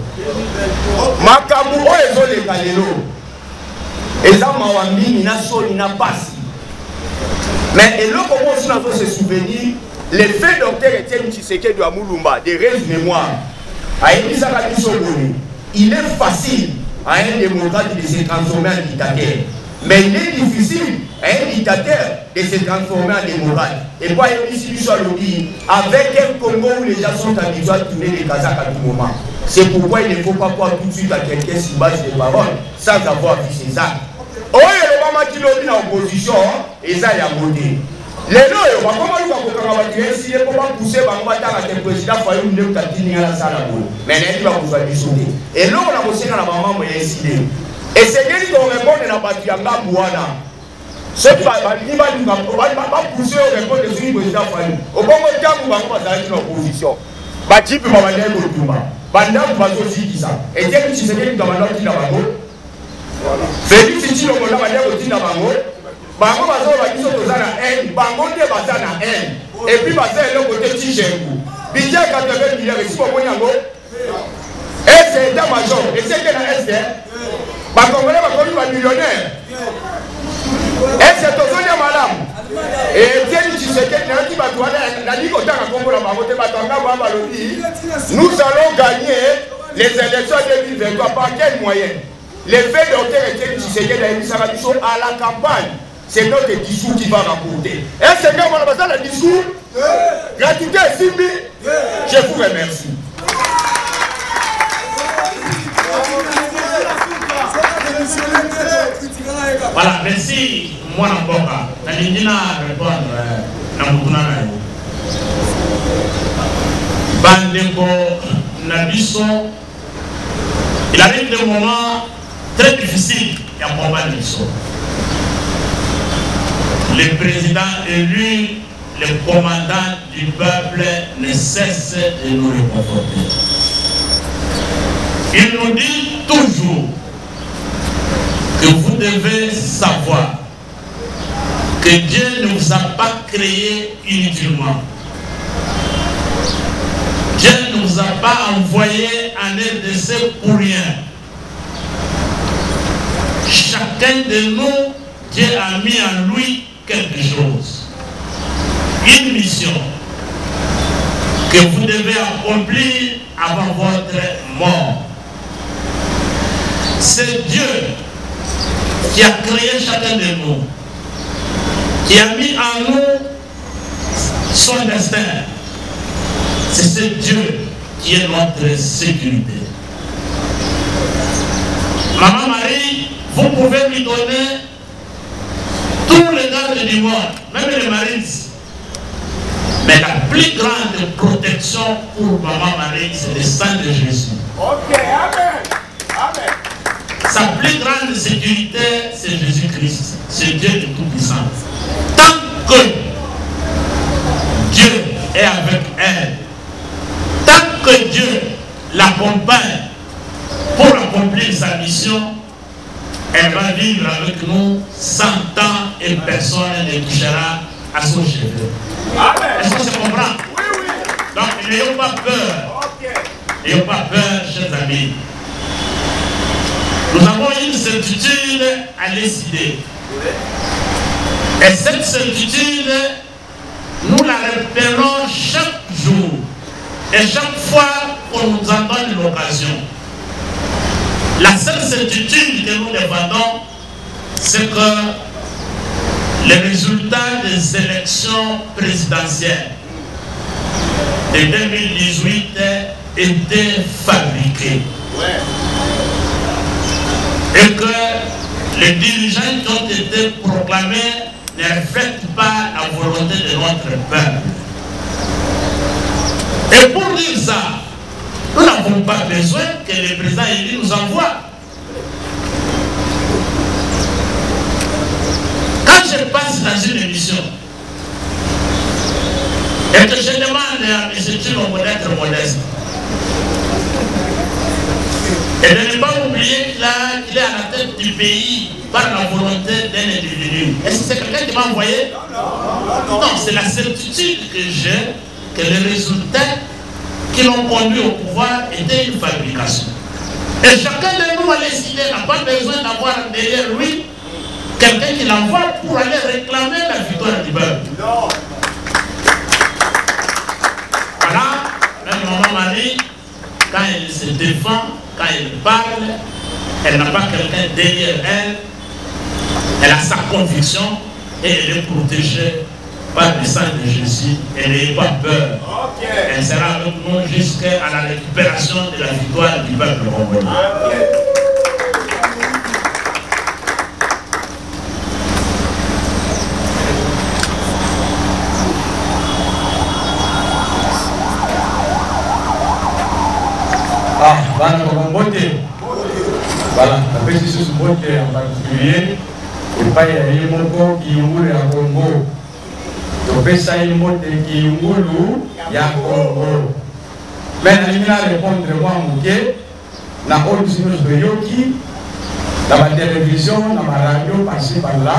Makambo et les Kalelo. Et ça m'a mis une passe. Mais et là, comment on peut se souvenir, le fait docteur Etienne Tshisekedi de Amoulumba, des rêves mémoire, il est facile à un démocrate de se transformer en dictateur. Mais il est difficile à un dictateur de se transformer en démocrate. Et pas avec un Congo où les gens sont habitués à tourner les Kazakhs à tout moment. C'est pourquoi il ne faut pas croire tout de suite à quelqu'un sur base de paroles sans avoir vu ses actes. Oh, il y a qui lobby dans l'opposition et ça y a voté. Les lois, comment il va pousser le président Fayulu de Katini à la salle. Mais il va vous faire discuter. Et là, on a aussi dans la maman incidé. Et c'est lui qui répond à la partie en Gabouana. Ce qui va pousser au répondre de ce président Fayulu. Au bon temps, on va dans l'opposition. Bati peut m'amener au Touma. Banda va aussi dire ça. Et dès que tu sais que tu vas dans la Félix Tshilombo na banya kotina bango bango bazo bakiso tozana haine bango nde bazana haine et puis baza le côté Tshijengu budget 80 milliards si bomoni yango et c'est état major et c'est que na est ba congolais ba komi ba millionnaire et c'est tozonia madame et Etienne Tshisekedi na ki ba toana na liko tanga kombo na bango te ba tanga ba balobi nous allons gagner les élections 2023 par quel moyen? Le fait docteur Etienne Tshisekedi à la campagne, c'est notre discours qui va rapporter. Est-ce que nous avons besoin d'un discours? Gratuité et Simbi, je vous remercie. Voilà, merci. Moi, Namboka. Nalindina répondre à Nambouna. Bandeko Nabiso, il arrive des moments très difficile à combattre l'histoire. Le président élu, le commandant du peuple ne cesse de nous réconforter. Il nous dit toujours que vous devez savoir que Dieu ne vous a pas créé inutilement. Dieu ne vous a pas envoyé en RDC pour rien. Chacun de nous, Dieu a mis en lui quelque chose. Une mission que vous devez accomplir avant votre mort. C'est Dieu qui a créé chacun de nous, qui a mis en nous son destin. C'est ce Dieu qui est notre sécurité. Maman Marie, vous pouvez lui donner tous les gardes du monde, même les marines. Mais la plus grande protection pour Maman Marie, c'est le sang de Jésus. Ok, amen. Amen. Sa plus grande sécurité, c'est Jésus-Christ. C'est Dieu de Tout-Puissant. Tant que Dieu est avec elle, tant que Dieu l'accompagne pour accomplir sa mission, elle va vivre avec nous 100 ans et personne ne touchera à son cheveu. Est-ce que ça comprend? Oui, oui. Donc n'ayons pas peur. N'ayons pas peur, chers amis. Nous avons une certitude à décider. Et cette certitude, nous la repérons chaque jour. Et chaque fois qu'on nous en donne l'occasion. La seule certitude que nous défendons, c'est que les résultats des élections présidentielles de 2018 étaient fabriqués. Et que les dirigeants qui ont été proclamés ne reflètent pas la volonté de notre peuple. Et pour dire ça, nous n'avons pas besoin que le président élu nous envoie. Quand je passe dans une émission et que je demande à M. Chilombo d'être modeste et de ne pas oublier qu'il est à la tête du pays par la volonté d'un individu, est-ce que c'est quelqu'un qui m'a envoyé? Non, c'est la certitude que j'ai que les résultats qui l'ont conduit au pouvoir étaient une fabrication. Et chacun de nous a décidé, n'a pas besoin d'avoir derrière lui quelqu'un qui l'envoie pour aller réclamer la victoire du peuple. Voilà, même Maman Marie, quand elle se défend, quand elle parle, elle n'a pas quelqu'un derrière elle, elle a sa conviction et elle est protégée par le sang de Jésus. Elle n'ayez pas peur. Elle sera avec nous jusqu'à la récupération de la victoire du peuple congolais. Ah, voilà, voilà, la pétition sur en particulier, et pas y aller mon corps qui est à Congo. Donc, ça y est, mon qui est à Congo. Mais la répondre moi, la haute signose de Yoki, dans ma télévision, dans ma radio, passé par là,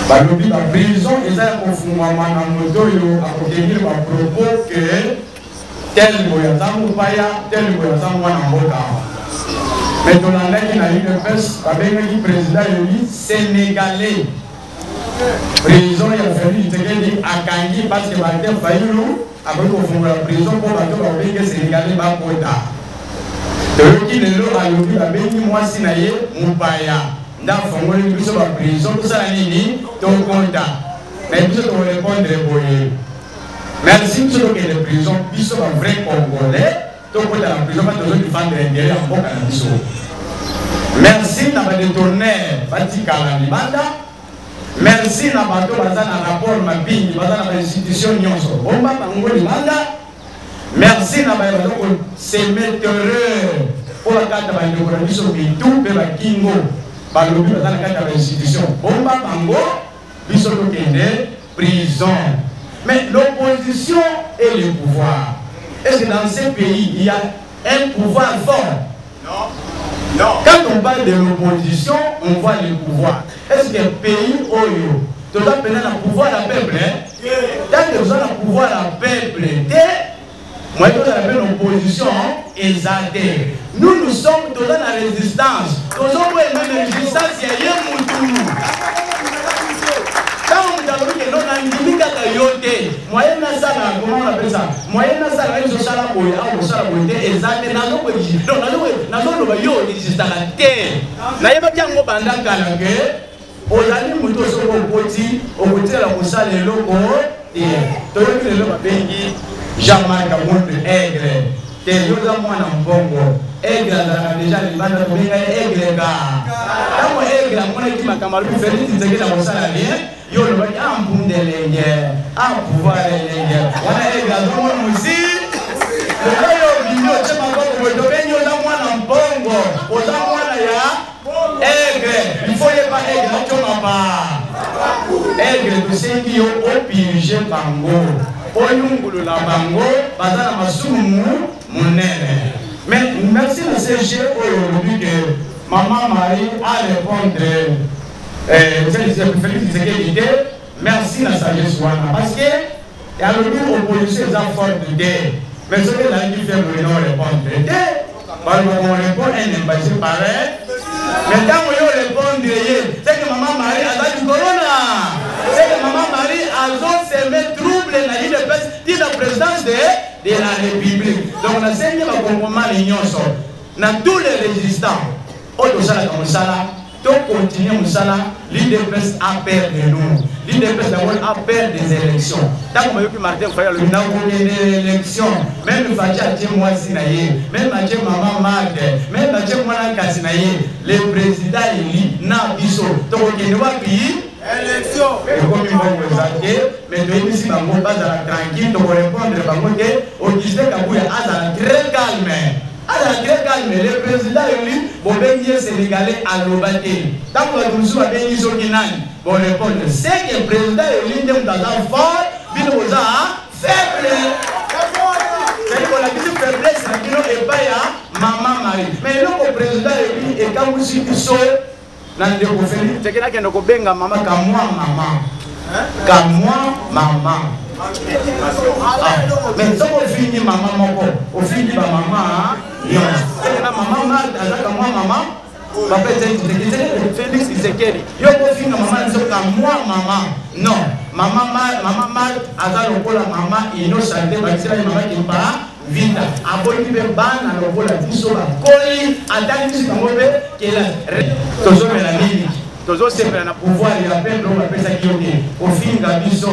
par le but de la prison, ils ont confondu à moto à contenir ma propos que tel moyen paya, tel moyen mais dans la lettre, il y a une presse avec le président sénégalais. Prison, il a fallu dire à Kangi parce que Martin Fayoulou a confondu la prison pour que le Sénégalais va voter. Donc, il est là à l'objet de la béni, moi, Sinaye, Moupaya. Dans le fond, il y a une prison, tout ça, il ton compte. Mais tout ça, on répond de boyer. Merci, tout ce qui est de prison, ils sont un vrai Congolais. Donc, dans la prison, pas besoin de défendre l'intérêt en bon cannabis. Merci, n'a pas détourné, Fatika la Libanda. Merci, n'a pas détourné, rapport, ma bille, dans l'institution, Nyonso. Bomba, Bango Libanda. Merci, n'a pas détourné, c'est metteur pour la carte de l'économie, tout, mais la Kingo, par le but dans la carte de l'institution. Bomba, Bango, Bissot, prison. Mais l'opposition et le pouvoir. Est-ce que dans ces pays, il y a un pouvoir fort? Non. Non. Quand on parle de l'opposition, on voit le pouvoir. Est-ce que le pays, Oyo, tu dois prendre le pouvoir à peuple? Quand tu as le pouvoir à peuple, moi, je appelle l'opposition exaltée. Nous sommes dans la résistance. Nous sommes dans la résistance, il y a un moutou. Quand on a dit que nous avons bandimi kaka yo te moyen nasala comment on appelle ça moyen nasala ezosala boye akosala boye te eza te nazoloba yo ezistaka te nayebaki yango banda kala ke ozali moto soko okoti okotikala kosala eloko te toyoki lelo babengi Jean-Marc Amonde Aigle te yoza mwana mbongo Aigle azalaka deja libanda tobenga Aigle ka ntango Aigle amonaki makambo alobi Félix Tshisekedi akosala bien yo olobaki ambundelenge apouvoir elenge wana Aigle azomona mosi oyo bino otie maboko boye tobengi oza mwana mbongo oza mwana ya Aigle il faut yeba Aigle otiomapa Aigle tosengi yo opirige bango oyungulula bango baza na masumu monene. Mais merci le CG aujourd'hui que Maman Marie a répondre Félix Tshisekedi merci la sagesse wana parce que il y a le groupe opposition est fort de dé mais ce que la dit fait non répondre dé parce qu'on répond un imbécile pareil mais quand on répond c'est que Maman Marie a dit corona c'est que Maman Marie a semé trouble la vie de la présidence de la République. Donc on a saigné ma compromis l'union sort. Dans tous les résistants, on continue Moussala, l'IDPS a peur de nous. L'IDPS a peur des élections. Tant qu'on a eu Martin Fayal, le élection, même le Fatia Djemoua Sinaye, même Adjem Maman Marc, même Adjem Mouana Kassinaye, le président Eli, Nabiso, donc on est dans pays. Élection. Et comme il m'a dit, mais de ici, on va tranquille, on va répondre à on disait qu'à très calme. Très calme. Le président élu, bon, ben, Sénégalais à l'Obaté. Tant que nous avons béni Zokinani, bon, répondre. C'est que le président élu, nous avons fort, nous avons faible. C'est-à-dire qu'on a dit faiblesse, c'est qu'il n'y a pas Maman Marie. Mais le président élu, et quand vous êtes seul, nande ko Félix tekena kendo ko benga mama kamwa mama mais soko fini mama moko o fini ba mama yo tekena mama ma azaka mwa mama papa tekena Félix Tshisekedi yo ko fini mama nzo kamwa mama non mama azalo kola mama innocente bakisela mama kimba Vita, abonne be bana lokola biso ba koli atali bangobe kela tozo melanini tozo sempre na pouvoir ya pendo ba pesa kioke ofinga biso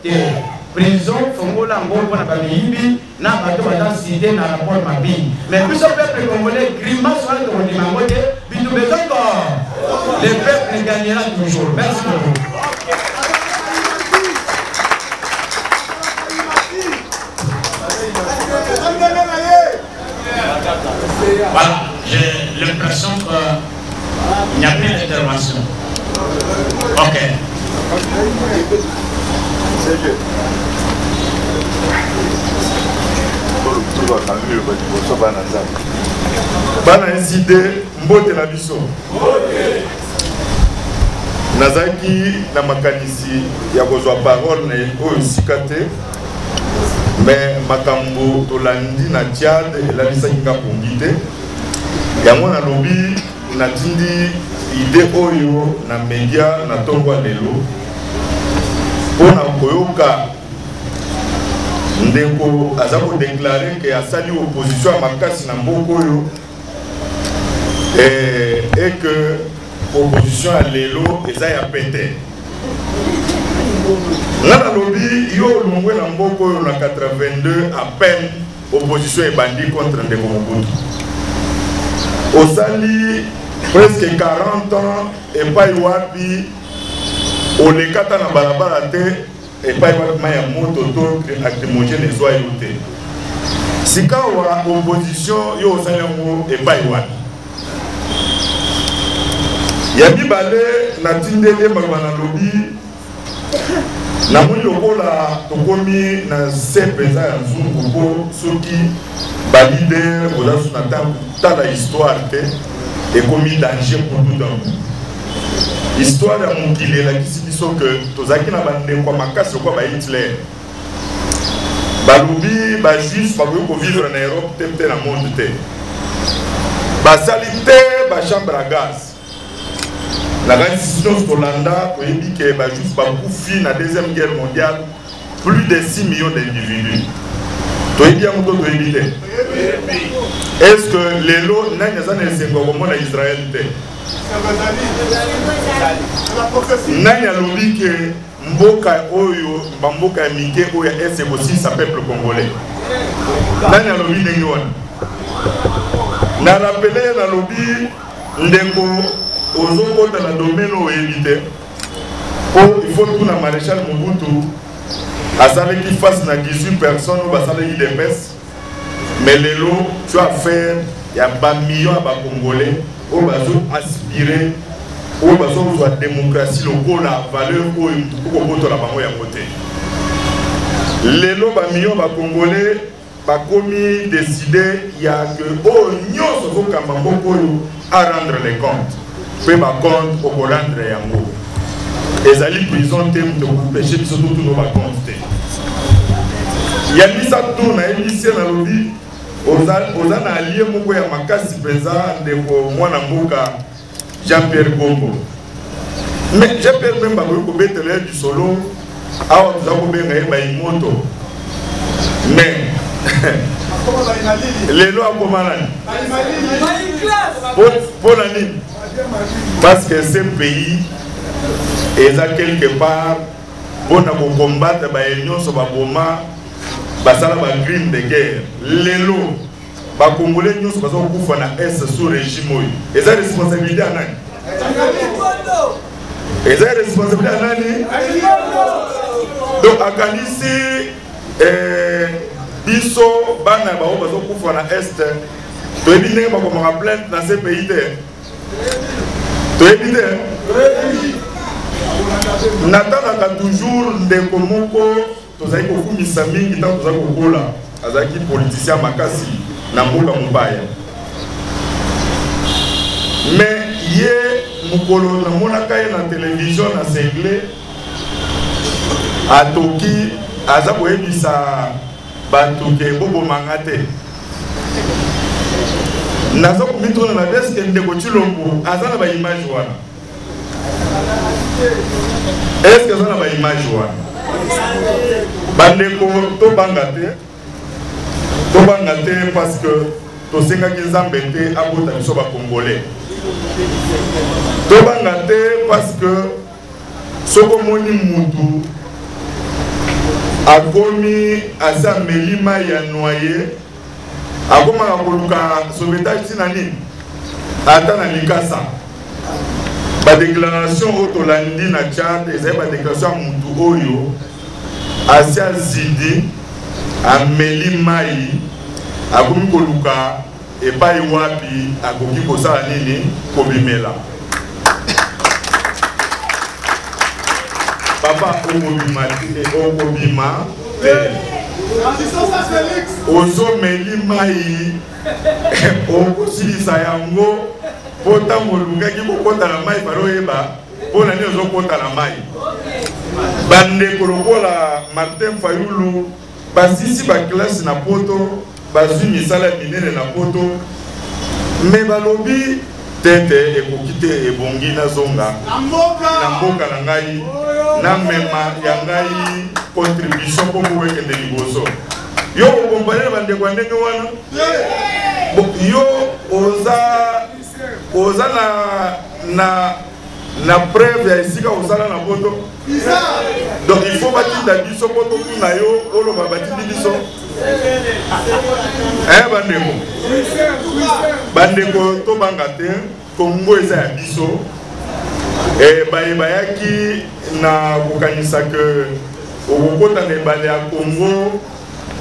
te prison fongola ngombo na bamiyimbi na bato ba cité na rapport mabi mais biso peuple congolais grimace wala to ni mangote bitu bezoko le peuple gagnera toujours. Merci beaucoup. Voilà, j'ai l'impression qu'il n'y a plus d'intervention. Ok. Bana incité mbote na biso. Nazaki na makanisi ya kozwa parole na oyo sikate. Mais makambo tolandi na Tchad elalisaki nga pongi te yango na lobi natindi ide oyo na media na ntongo ya lelo mpona koyoka ndeko aza kodeklare ke asali opposition ya makasi na mboka oyo et que opposition ya lelo eza ya pete. Ngana lobi yo longwe na mboko yo na 82 à peine opposition est bandit contre Ndeko Mobutu. Osali presque 40 ans et pas wapi olekata na balabala te et pas wapi maya moto to acrimogène ezwa yote. Sikawa opposition yo osali ngo et pas wapi. Ya bibale na tindele magwana lobi na moni lokola tokomi na se peza ya nzungu po soki balide ozasu na tala histoire te ekomi danger pour tout un coup. Histoire ya mokili elakisi biso ke tozalaki na bandeko makasi lokwa ba Hitler balobi bajuif bakoki kovivre na Europe te mpe na monde te basali te bachambre à gaz La résistance Tolanda, on dit que juste dans la Deuxième Guerre mondiale, plus de 6 millions d'individus. Est-ce que les lots n'ont Israël? Nani alobi que mboka oyo bamboka mike oyo est aussi sa peuple congolais. Nani alobi ndenge wana? Na rappelé na lobi ndeko ozokota na domaine oyo éviter. Il faut tout na maréchal Mobutu azalaki face na 18 personnes au basalaki des messes. Mais les lots tu as fait il y a pas millions de Congolais au bazo aspirer au bazo la démocratie le la valeur pour la bango ya côté. Les lots ba millions de Congolais ba commis décider il y a que oh nyonso ko kamba mboko à rendre les comptes. Pe ba compte au rendre yango. Ezali prison tem de péché biso tout no ba compte. Il y a mis ça tout na émission na lobby oza na allié moko ya makasi peza ndeko mwana mboka Jean-Pierre Gombo. Mais Jean-Pierre Bemba ko betele du solo awa tuza ko benga yeba imoto. Mais les lois komanani pour la ligne parce que ce pays est à quelque part pour nous combattre ba union so ba boma basala ba crime de guerre lelo ba congolais nyonso bazo kufa na est sous régime oyo eza responsabilité ya nani eza responsabilité ya nani donc akanisi biso bana ba bazo kufa na est to ebi ndenge bakomaka plainte na ce pays te to ebi te natanaka toujours ndeko moko tozali kokumisa mingi ntango tozali kokola azalaki politicien makasi na mboka mobaya mais ye mokolo namonaka ye na télévision na sengle atoki aza koyebisa bato ke bobomanga te naza komitona na beske ndeko Tshilombo aza na baimage wana est-ce que aza na baimage wana bandeko tobanga te parce que tosengaki nzambe te abota biso bacongolais tobanga te parce que soko moni mutu akomi aza melima ya noye akomaka koluka sauvetage tina nini ata na likasa badéclaration oyo tolandi na Tchad ezali badéclaration ya mutu oyo asia zidi ameli mai akomi koluka epai wapi akoki kosala nini kobimela papa okobima te ozomeli mai okosilisa yango po ntango olukaki kokota na mai baroyeba mpo na nini ozokota na mai bandeko lokola Martin Fayulu basisi baklase na poto bazwi misala minene na poto me balobi tete ekoki te ebongi nazonga na mboka na ngai na mema ya ngai contribution mpo moko ekende liboso yo okompanele bandeko ya ndenge wana yo oza na preuve ya esika osala na poto donc il faut batinda biso poto kuna yo oloba batindi biso bandeko tobanga te Kongo eza ya biso bayaki na kokanisa ke okokota na ebale ya Kongo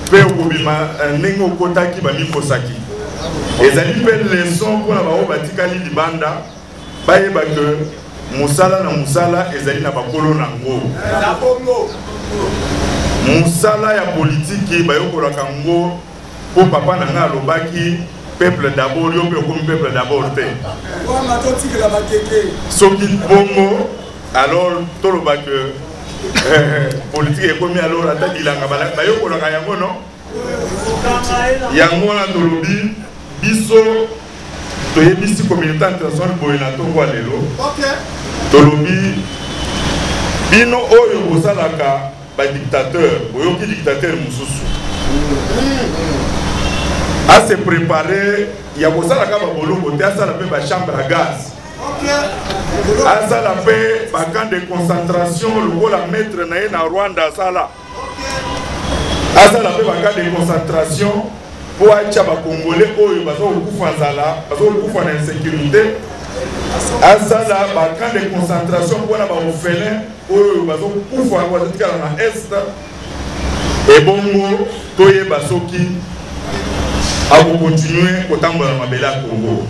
mpe okobima ndenge okotaki bamikosaki ezali mpe leson mpona bao batikali libanda bayeba ke musala na musala ezali na bakolo nango musala ya politiki bayokolaka ngo po papa na nga alobaki peuple d'abord yo mpe okomi peuple d'abord te soki bongo alors toloba ke politique ekomi alors ata bilanga bayokolaka yango no yango wana tolobi biso toyebisi communauté internationale boye na tongo lelo tolobi bino oyo bosalaka badictateur boyoki dictateur mosusu a se préparer ya kosalaka baboloko te asala mpe bachambre à gaz asala mpe bacamp de concentration lokola maître na ye na Rwanda asala mpe bacamp de concentration mpo atya bakongole oyo bazokokufa nzala bazokokufa na insécurité asala bacamp de concentration mpona baorphelin oyo bazokufa bazotikala na est ebongo toyeba soki akokontinue kotambola mabele ya Congo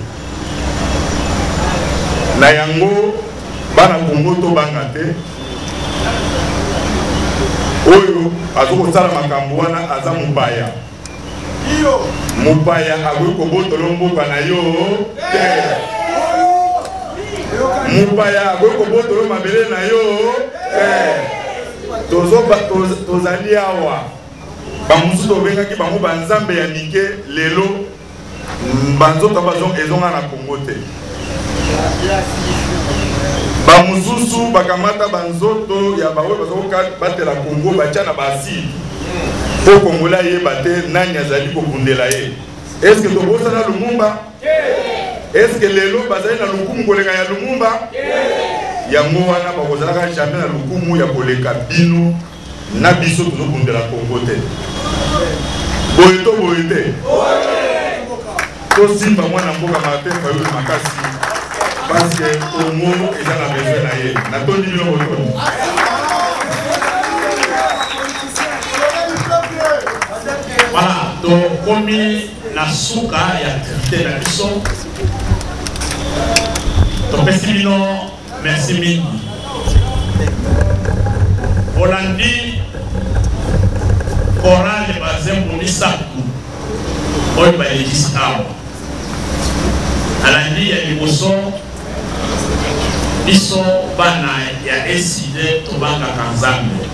na yango bana Congo tobanga te oyo azokosala makambo wana aza mopaya akoki kobotola mboka na yo te mopaya akoki kobotola mabele na yo te tozali awa bamosusu tobengaki bango banzambe ya mike lelo banzoto ezonga na Congo te bamosusu bakamata banzoto ya baoyo bazobatela Congo batya na baside mpo kongola yeba te nani azali kobundela ye. Eske tobosana Lumumba? Eske lelo bazali na lukumu koleka ya Lumumba? Yango wana bakozalaka jamais na lukumu ya koleka bino na biso tozobundela Congo te. Boye to boye te. Tosimba mwana mboka Martin Fayulu makasi parce que Congo eza na besoin na ye. Natondi bino botondi. Voilà, donc comme la souka ya traité la biso topesi bino merci mingi Holandi chorale bazembo misaku oyo baelekisi awa alandi ya liboso biso bana ya eside tobangaka Nzambe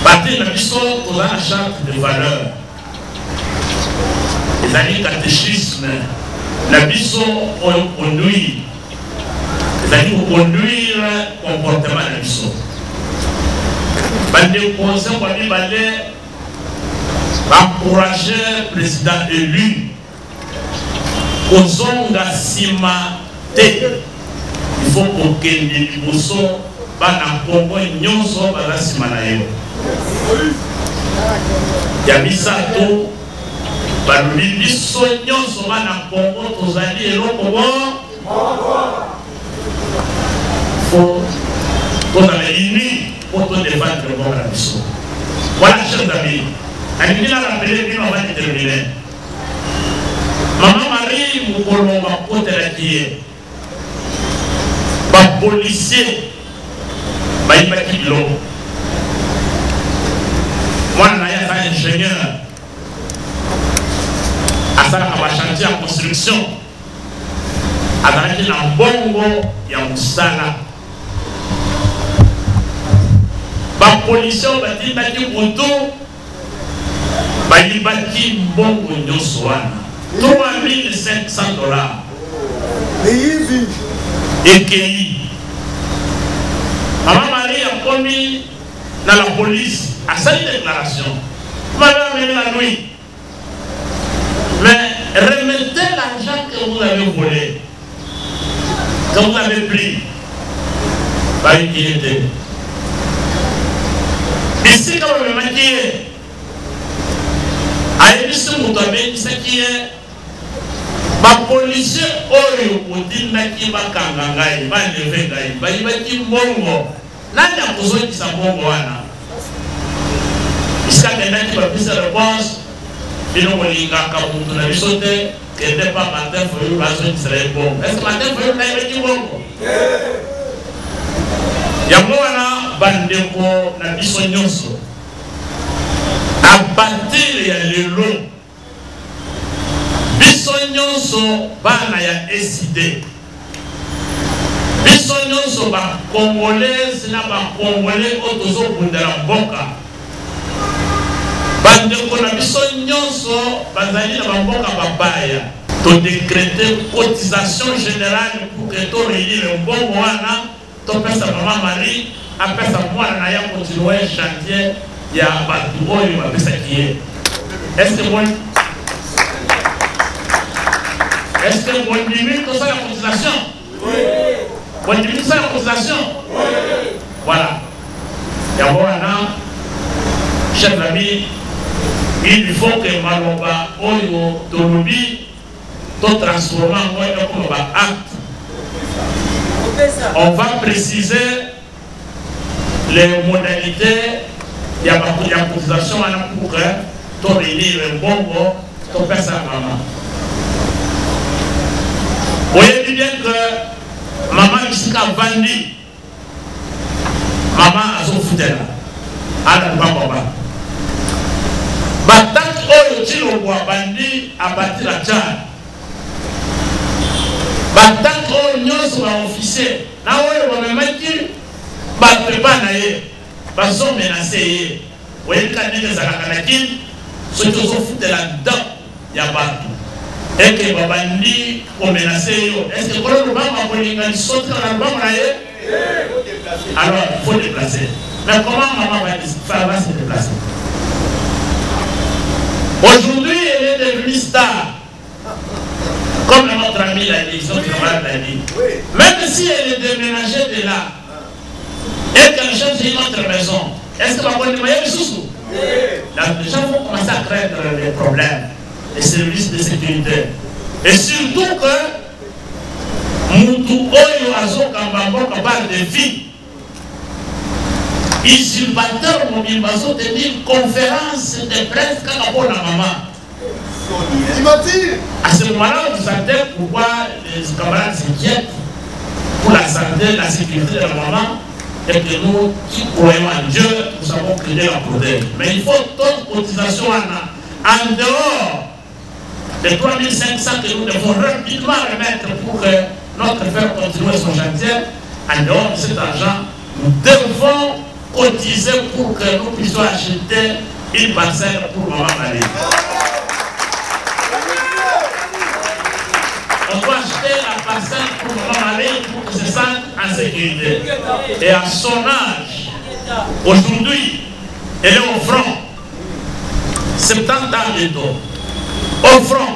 Bâti la biso toza na charte de valeur. Ezali catéchisme la biso oyo conduire. Ezali conduire comportement la biso. Bande conseil kwa bibale encourager président élu kozonga sima te. Il faut kokende liboso bana Congo nyonso baza sima na yo. Ya misato balobi biso nyonso bana Congo tozali eloko faut tozala uni pour to défendre le monde la biso. Voilà, chers amis, alingi na rappeler bino avant de terminer. Maman Marie mukolo bakotelaki ye bapolisier bayibaki biloko mwana na ye aza ingénieur asalaka bachantier ya construction azalaki na mbongo ya mosala bapolisier oyo batindaki moto bayibaki mbongo nyonso wana $3,500 ekei Maman Marie a commis dans la police à cette déclaration. Madame est la nuit. Mais remettez l'argent que vous avez volé, que vous avez pris. Pas une qui était. Ici, quand vous me maquillez, à l'émission, vous avez dit ce qui est. Ma policier oyo otindaki bakanga ngai baleve ngai bayibaki mbongo nani akozongisa mbongo wana isika kendaki bapesa réponse bino kolingaka mutu na biso te kende pa Martin Fayulu bazongisela ye mbongo est-ce Martin Fayulu nayebaki mbongo yango wana bandeko na biso nyonso a partir ya lelo biso nyonso bana ya SID biso nyonso ba congolais na ba congolais oyo tozobundela mboka bandeko na biso nyonso bazali na bamboka babaya todécréter cotisation générale pour que toréunir mbongo wana topesa mama Marie apesa mwana na ya continuer chantier ya bato oyo bapesaki ye. Est-ce que bon dimi tout ça la cotisation? Oui. Bon dimi tout ça la cotisation? Oui. Voilà. Yango wana, chers amis, il faut que maloba oyo tolobi to transformer en comme acte. On va préciser les modalités de la cotisation pour que tu réunir un bongo, tu fais ça maman. Vous voyez bien que maman jusqu'à Bandi, maman a son foutu là. Alors, papa. Batak oyo tilo kwa Bandi a bâti la Tchad. Batak oyo nyonso ba officier. Na oyo ba memaki ba prépa na ye. Ba sont menacés. Vous voyez quand ils ont la canine, ceux qui sont foutus là-dedans, il y a pas. Et que les bandits ont menacé. Est-ce que le banc a voulu sauter dans le banc? Alors, il faut déplacer. Mais comment maman va se déplacer? Aujourd'hui, elle est devenue star. Comme notre ami l'a dit, son camarade l'a dit. Même si elle est déménagée de là, et qu'elle cherche une autre maison, est-ce que va prendre les moyens de sous? Les gens vont commencer à craindre les problèmes, les services de sécurité. Et surtout que Moutou Oyo Azo Kambambo parle de vie. Usurpateur Mobimbazo tenir une conférence de presse quand on a maman. À ce moment-là, vous savez pourquoi les camarades s'inquiètent pour la santé, la sécurité de la maman. Et que nous qui croyons en Dieu, nous savons que Dieu la protège. Mais il faut toute cotisation en dehors des 3500 que nous devons rapidement remettre pour que notre frère continue son chantier. En dehors de cet argent, nous devons cotiser pour que nous puissions acheter une parcelle pour maman Marie. On doit acheter la parcelle pour maman Marie pour que se sente en sécurité. Et à son âge, aujourd'hui, elle est au front. 70 ans bientôt. Au front,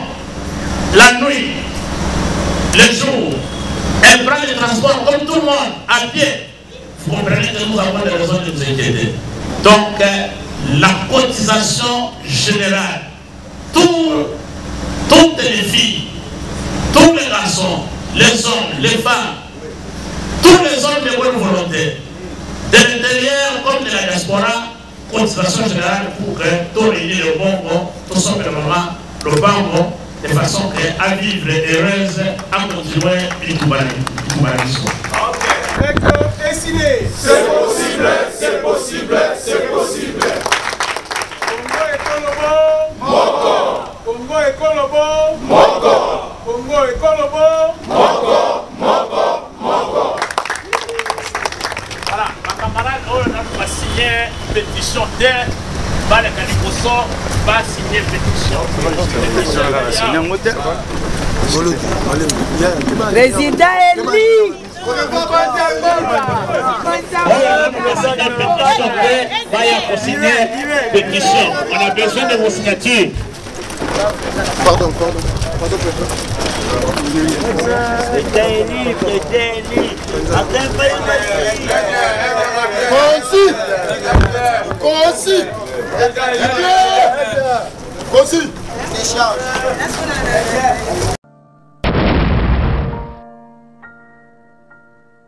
la nuit, le jour, elle prend les transports comme tout le monde, à pied. Vous comprenez que nous avons des raisons de nous inquiéter. Donc, la cotisation générale, toutes les filles, tous les garçons, les hommes, les femmes, tous les hommes de bonne volonté, de l'intérieur comme de la diaspora, cotisation générale pour que tout réunir le bongo, tout simplement le bango, de façon à vivre heureuse, à continuer une cubanisme. C'est possible, c'est possible, c'est possible. Congo et Kolobo, Moko. Congo et Kolobo, Moko. Congo et Kolobo, Moko, Moko, Moko. Voilà, ma camarade, on a signé une pétition dès le Calicoso va signer pétition. Président Eli. On a besoin de vos signatures. Pardon. Concis.